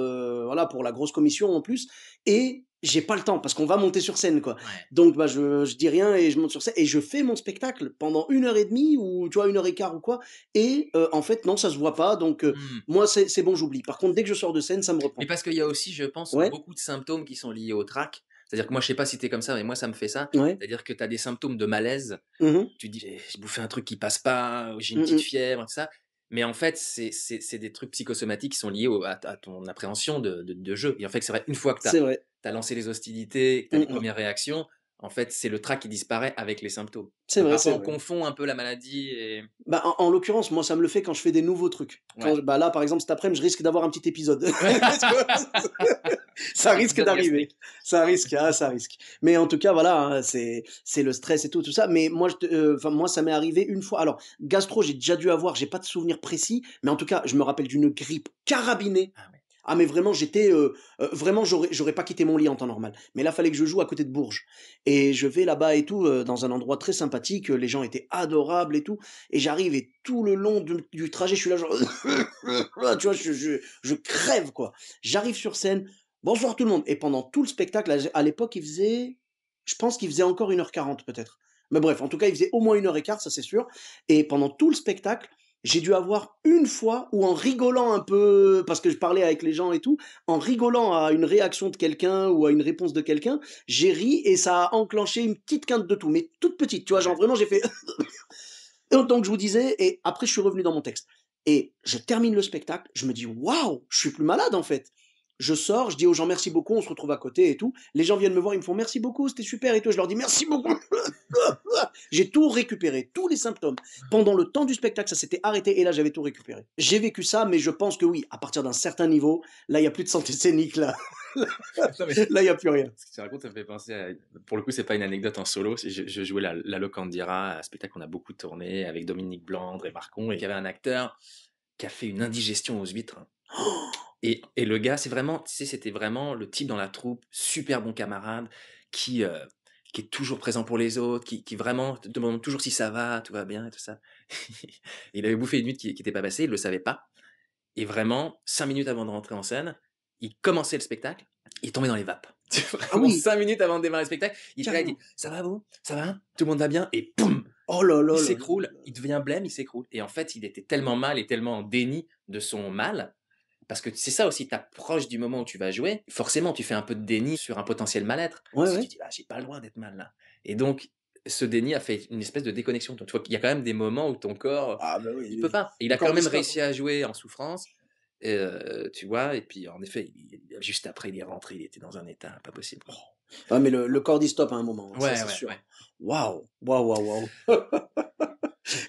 voilà, pour la grosse commission en plus et j'ai pas le temps parce qu'on va monter sur scène, quoi. Ouais. Donc bah, je dis rien et je monte sur scène et je fais mon spectacle pendant 1 heure et demie ou tu vois 1 heure et quart ou quoi et en fait non ça se voit pas donc Mmh. moi c'est bon j'oublie. Par contre dès que je sors de scène ça me Mais reprend. parce qu'il y a aussi, je pense, Ouais. beaucoup de symptômes qui sont liés au trac. C'est-à-dire que moi, je sais pas si tu comme ça, mais moi, ça me fait ça. Ouais. C'est-à-dire que tu as des symptômes de malaise. Mmh mh. Tu te dis: «J'ai bouffé un truc qui passe pas, j'ai une Mmh petite mh. fièvre», tout ça Mais en fait, c'est des trucs psychosomatiques qui sont liés à ton appréhension de jeu. Et en fait, c'est vrai, une fois que tu C'est vrai. as lancé les hostilités, que tu as Mmh les mh. premières réactions, en fait, c'est le trac qui disparaît avec les symptômes. C'est Donc vrai, parfois, c'est on vrai. confond un peu la maladie et Bah, en l'occurrence, moi, ça me le fait quand je fais des nouveaux trucs. ouais. Bah, là, par exemple, cet après-midi, je risque d'avoir un petit épisode. Tu vois? Ça risque Épisode d'arriver. gastrique. Ça risque, ah, ça risque. Mais en tout cas, voilà, hein, c'est le stress et tout ça. Mais moi, enfin, moi, ça m'est arrivé une fois. Alors, gastro, j'ai déjà dû avoir, j'ai pas de souvenir précis, mais en tout cas, je me rappelle d'une grippe carabinée. Ah ouais. Ah, mais vraiment, vraiment, j'aurais pas quitté mon lit en temps normal. Mais là, fallait que je joue à côté de Bourges. Et je vais là-bas et tout, dans un endroit très sympathique. Les gens étaient adorables et tout. Et j'arrive et tout le long du trajet, je suis là, genre, tu vois, je crève, quoi. J'arrive sur scène. Bonsoir tout le monde. Et pendant tout le spectacle, à l'époque, je pense qu'il faisait encore 1h40 peut-être. Mais bref, en tout cas, il faisait au moins 1h15, ça c'est sûr. Et pendant tout le spectacle, j'ai dû avoir une fois où en rigolant un peu, parce que je parlais avec les gens et tout, en rigolant à une réaction de quelqu'un ou à une réponse de quelqu'un, j'ai ri et ça a enclenché une petite quinte de tout, mais toute petite, tu vois, genre Ouais. vraiment j'ai fait donc je vous disais, et après je suis revenu dans mon texte. Et je termine le spectacle, je me dis waouh, je suis plus malade en fait. Je sors, je dis aux gens merci beaucoup, on se retrouve à côté et tout. Les gens viennent me voir, ils me font merci beaucoup, c'était super et tout. Je leur dis merci beaucoup. J'ai tout récupéré, tous les symptômes. Pendant le temps du spectacle, ça s'était arrêté et là j'avais tout récupéré. J'ai vécu ça, mais je pense que oui, à partir d'un certain niveau, là il y a plus de santé scénique là. Non, mais Là il y a plus rien. ce que tu racontes, ça me fait penser à. Pour le coup, c'est pas une anecdote en solo. Je jouais la Locandira, un spectacle qu'on a beaucoup tourné avec Dominique Blanc, André Marcon, et il y avait un acteur qui a fait une indigestion aux huîtres. Et le gars, c'est vraiment, tu sais, c'était vraiment le type dans la troupe, super bon camarade, qui, euh, qui est toujours présent pour les autres, qui vraiment te demande toujours si ça va, tout va bien et tout ça. Il avait bouffé une huître qui n'était pas passée, il le savait pas. Et vraiment, 5 minutes avant de rentrer en scène, il commençait le spectacle, il tombait dans les vapes. Ah Vraiment, oui, 5 minutes avant de démarrer le spectacle, il était là, il dit carrément. ça va vous, ça va, tout le monde va bien, et boum, Oh là il là là là s'écroule, là. il devient blême, il s'écroule. Et en fait, il était tellement mal et tellement en déni de son mal, parce que c'est ça aussi, t'approches du moment où tu vas jouer, forcément tu fais un peu de déni sur un potentiel mal-être, Ouais, parce que tu ouais. dis, ah, j'ai pas le droit d'être mal là. Et donc, ce déni a fait une espèce de déconnexion. Donc, tu vois qu'il y a quand même des moments où ton corps, Ah bah il peut oui, pas. Et il le a corps quand dit même stop, hein. réussi à jouer en souffrance, tu vois, et puis en effet, juste après, il est rentré, il était dans un état pas possible, quoi. Ah mais le corps dit stop à un moment, hein, ça Ouais, c'est ouais, sûr. ouais. Waouh! Waouh, waouh, waouh!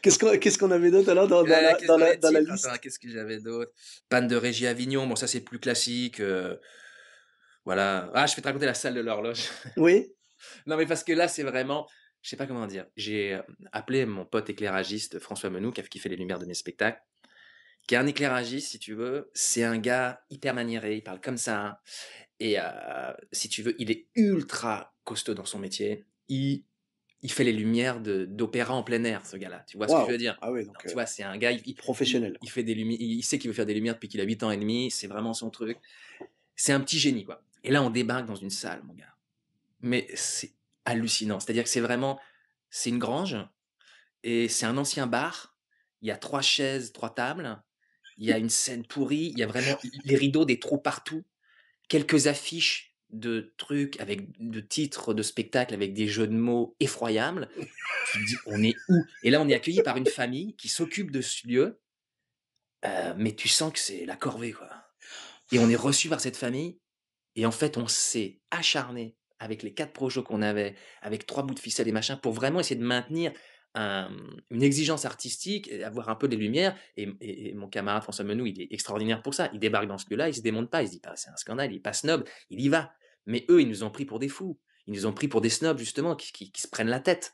Qu'est-ce qu'on avait d'autre alors Qu'est-ce dans les dans la titres? Attends, liste? qu'est-ce que j'avais d'autre? Panne de Régie Avignon, bon ça c'est plus classique, voilà. Ah, je vais te raconter la salle de l'horloge. Oui? Non, mais parce que là, c'est vraiment, je sais pas comment dire. J'ai appelé mon pote éclairagiste François Menou, qui fait les lumières de mes spectacles, qui est un éclairagiste, si tu veux. C'est un gars hyper maniéré, il parle comme ça, hein. Et si tu veux, il est ultra costaud dans son métier. Il fait les lumières d'opéra en plein air, ce gars-là. Tu vois ce que je veux Waouh! dire? Ah oui, Non, donc tu vois, c'est un gars, professionnel, il quoi. fait des lumières, il sait qu'il veut faire des lumières depuis qu'il a 8 ans et demi. C'est vraiment son truc. C'est un petit génie, quoi. Et là, on débarque dans une salle, mon gars. Mais c'est hallucinant. C'est-à-dire que c'est une grange et c'est un ancien bar. Il y a 3 chaises, 3 tables. Il y a une scène pourrie. Il y a vraiment les rideaux, des trous partout. Quelques affiches de trucs avec de titres de spectacles avec des jeux de mots effroyables. Tu te dis, on est où? Et là, on est accueilli par une famille qui s'occupe de ce lieu, mais tu sens que c'est la corvée, quoi. Et on est reçu par cette famille et en fait, on s'est acharné avec les 4 projets qu'on avait, avec 3 bouts de ficelle et machin, pour vraiment essayer de maintenir une exigence artistique et avoir un peu des lumières. Et mon camarade François Menou, il est extraordinaire pour ça. Il débarque dans ce lieu-là, il se démonte pas, il se dit pas: «C'est un scandale», il est pas snob, il y va. Mais eux, ils nous ont pris pour des fous. Ils nous ont pris pour des snobs justement qui se prennent la tête.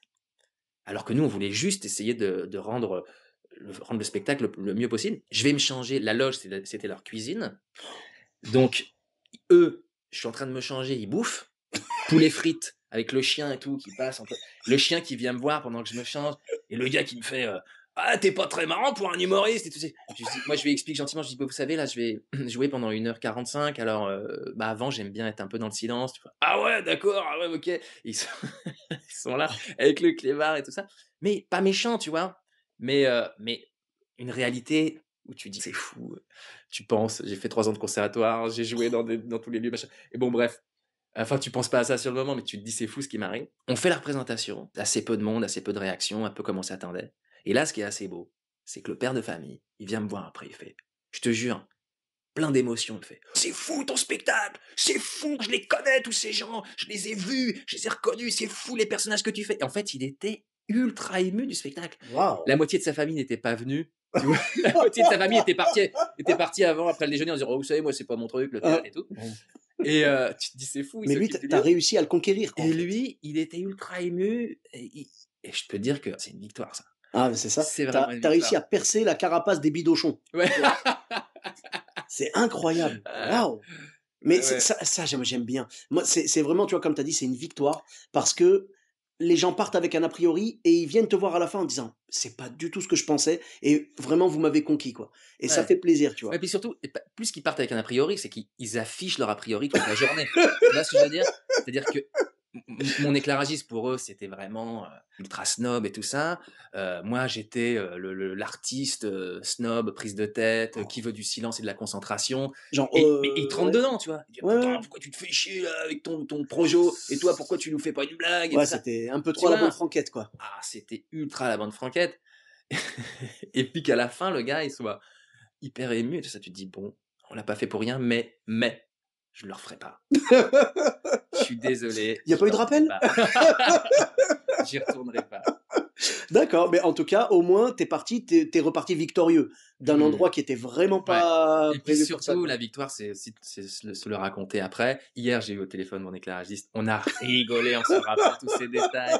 Alors que nous, on voulait juste essayer de rendre le spectacle le mieux possible. Je vais me changer, la loge, c'était leur cuisine. Donc eux, je suis en train de me changer, ils bouffent. Poulet frites avec le chien et tout qui passe entre le chien qui vient me voir pendant que je me change et le gars qui me fait, «Ah, tu pas très marrant pour un humoriste et tout ça». Moi, je lui explique gentiment, je dis: «Bah, vous savez, là, je vais jouer pendant 1h45, alors, bah, avant, j'aime bien être un peu dans le silence». Tu vois? «Ah ouais, d'accord, ah ouais, OK». Ils sont ils sont là avec le clébard et tout ça, mais pas méchant, tu vois? Mais une réalité où tu dis: «C'est fou», tu penses: «J'ai fait 3 ans de conservatoire, j'ai joué dans tous les lieux, machin» et bon, bref. Enfin, tu penses pas à ça sur le moment, mais tu te dis: «C'est fou ce qui m'arrive». On fait la représentation, assez peu de monde, assez peu de réactions, un peu comme on s'attendait et là, ce qui est assez beau, c'est que le père de famille, il vient me voir après, il fait: «Je te jure, plein d'émotions, il fait: "C'est fou ton spectacle! C'est fou, je les connais tous ces gens, je les ai vus, je les ai reconnus, c'est fou les personnages que tu fais"» et en fait, il était ultra ému du spectacle. Waouh! La moitié de sa famille n'était pas venue, tu vois? La moitié de sa famille était partie avant, après le déjeuner en disant: «Oh, vous savez, moi, c'est pas mon truc, le théâtre et tout» Bon. et tu te dis: «C'est fou, il Mais lui, s'occupe du tu lieu» réussi à le conquérir, quoi, en et fait. lui, il était ultra ému et je peux te dire que c'est une victoire ça. Ah, mais c'est ça. C'est Tu vraiment une as réussi victoire. à percer la carapace des bidochons, Ouais. tu vois? C'est incroyable. Waouh! Mais Ouais, c'est ouais. ça j'aime bien. Moi, c'est vraiment, tu vois, comme tu as dit, c'est une victoire parce que les gens partent avec un a priori et ils viennent te voir à la fin en disant: «C'est pas du tout ce que je pensais et vraiment vous m'avez conquis, quoi» et ça Ouais. fait plaisir, tu Ouais, vois? puis surtout, et plus qu'ils partent avec un a priori, c'est qu'ils affichent leur a priori toute la journée. Tu vois ce que je veux dire? C'est-à-dire que mon éclairagiste pour eux, c'était vraiment, ultra snob et tout ça. Moi, j'étais, l'artiste, snob, prise de tête, qui veut du silence et de la concentration Genre, et ils te rentrent ouais, dedans, tu vois? Ils disent: ouais, «Putain, ouais. pourquoi tu te fais chier là avec ton projo et toi, pourquoi tu nous fais pas une blague?» et Ouais, tout ça. c'était un peu Tu trop à la bonne vois? franquette, quoi. Ah, c'était ultra la bande franquette et puis qu'à la fin, le gars, il soit hyper ému et tout ça, tu te dis: «Bon, on l'a pas fait pour rien, mais je le referai pas. Je suis désolé, Il y a je pas eu le de referai rappel? pas. J'y retournerai pas». D'accord, mais en tout cas, au moins, tu es reparti victorieux d'un Mmh. endroit qui était vraiment Ouais pas et puis prévu pour ça, surtout, quoi. la victoire, c'est aussi se le raconter après. Hier, j'ai eu au téléphone mon éclairagiste, on a rigolé, on se rappelle tous ces détails,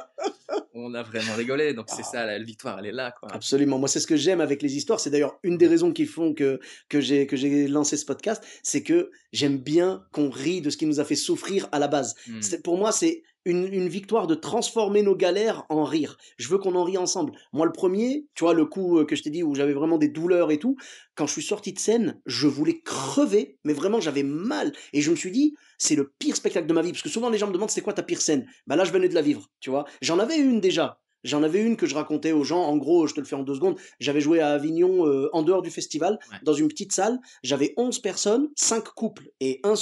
on a vraiment rigolé, donc c'est ça, Ah. la victoire, elle est là, quoi. Absolument. Moi, c'est ce que j'aime avec les histoires. C'est d'ailleurs une des raisons qui font que j'ai lancé ce podcast. C'est que j'aime bien qu'on rit de ce qui nous a fait souffrir à la base. Mmh. Pour moi, c'est une victoire de transformer nos galères en rire. Je veux qu'on en rie ensemble. Moi, le premier, tu vois, le coup que je t'ai dit où j'avais vraiment des douleurs et tout, quand je suis sorti de scène, je voulais crever, mais vraiment, j'avais mal. Et je me suis dit, c'est le pire spectacle de ma vie. Parce que souvent, les gens me demandent, c'est quoi ta pire scène? Bah là, je venais de la vivre, tu vois. J'en avais une déjà. J'en avais une que je racontais aux gens. En gros, je te le fais en 2 secondes. J'avais joué à Avignon en dehors du festival, Ouais. dans une petite salle. J'avais 11 personnes, 5 couples et un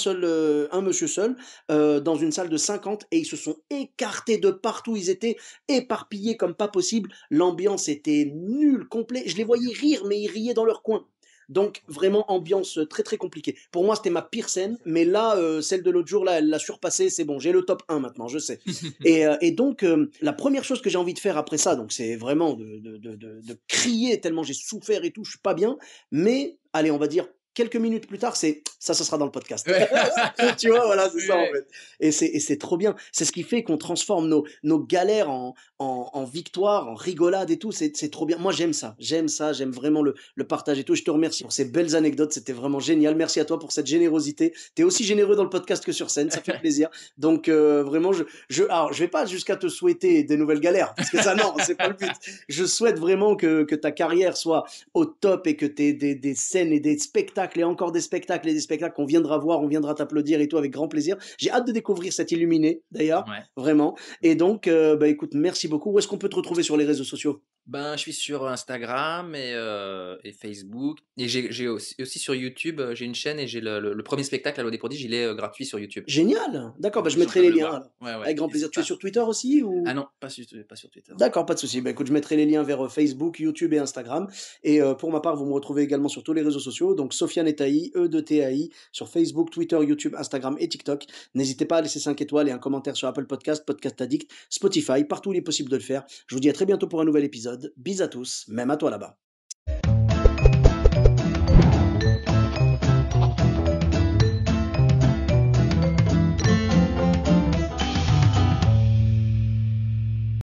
monsieur seul, dans une salle de 50 et ils se sont écartés de partout. Ils étaient éparpillés comme pas possible. L'ambiance était nulle, complet. Je les voyais rire, mais ils riaient dans leur coin. Donc vraiment ambiance très très compliquée. Pour moi, c'était ma pire scène, mais là, celle de l'autre jour, là, elle l'a surpassée. C'est bon, j'ai le top 1 maintenant, je sais. Et donc, la première chose que j'ai envie de faire après ça, donc c'est vraiment de crier tellement j'ai souffert et tout, je suis pas bien. Mais allez, on va dire quelques minutes plus tard, c'est ça, ce sera dans le podcast. Ouais. Tu vois, voilà, c'est ça en Ouais. fait. Et c'est trop bien. C'est ce qui fait qu'on transforme nos galères en victoire, en rigolade et tout. C'est trop bien. Moi, j'aime ça. J'aime ça. J'aime vraiment le partage et tout. Je te remercie pour ces belles anecdotes. C'était vraiment génial. Merci à toi pour cette générosité. Tu es aussi généreux dans le podcast que sur scène. Ça fait plaisir. Donc, vraiment, alors, je vais pas jusqu'à te souhaiter des nouvelles galères, parce que ça, non, c'est pas le but. Je souhaite vraiment que ta carrière soit au top et que tu aies des scènes et des spectacles et encore des spectacles et des spectacles qu'on viendra voir, on viendra t'applaudir et tout avec grand plaisir. J'ai hâte de découvrir cet Illuminé, d'ailleurs, Ouais. vraiment. Et donc, bah écoute, merci beaucoup. Où est-ce qu'on peut te retrouver sur les réseaux sociaux? Ben, je suis sur Instagram et Facebook et j'ai aussi sur YouTube, j'ai une chaîne et j'ai le 1er spectacle, Allo des prodiges, il est, gratuit sur YouTube. Génial! D'accord, bah Donc je les gens mettrai peuvent les le liens voir. alors. Ouais, ouais, Avec grand plaisir. n'hésite Tu es pas. sur Twitter aussi Ah ou? non, pas sur Twitter. D'accord, pas de souci. Bah, écoute, je mettrai les liens vers Facebook, YouTube et Instagram. Et pour ma part, vous me retrouvez également sur tous les réseaux sociaux. Donc, Sofiane Etaï, E-de-T-A-I, sur Facebook, Twitter, YouTube, Instagram et TikTok. N'hésitez pas à laisser 5 étoiles et un commentaire sur Apple Podcast, Podcast Addict, Spotify, partout où il est possible de le faire. Je vous dis à très bientôt pour un nouvel épisode. Bis à tous, même à toi là-bas.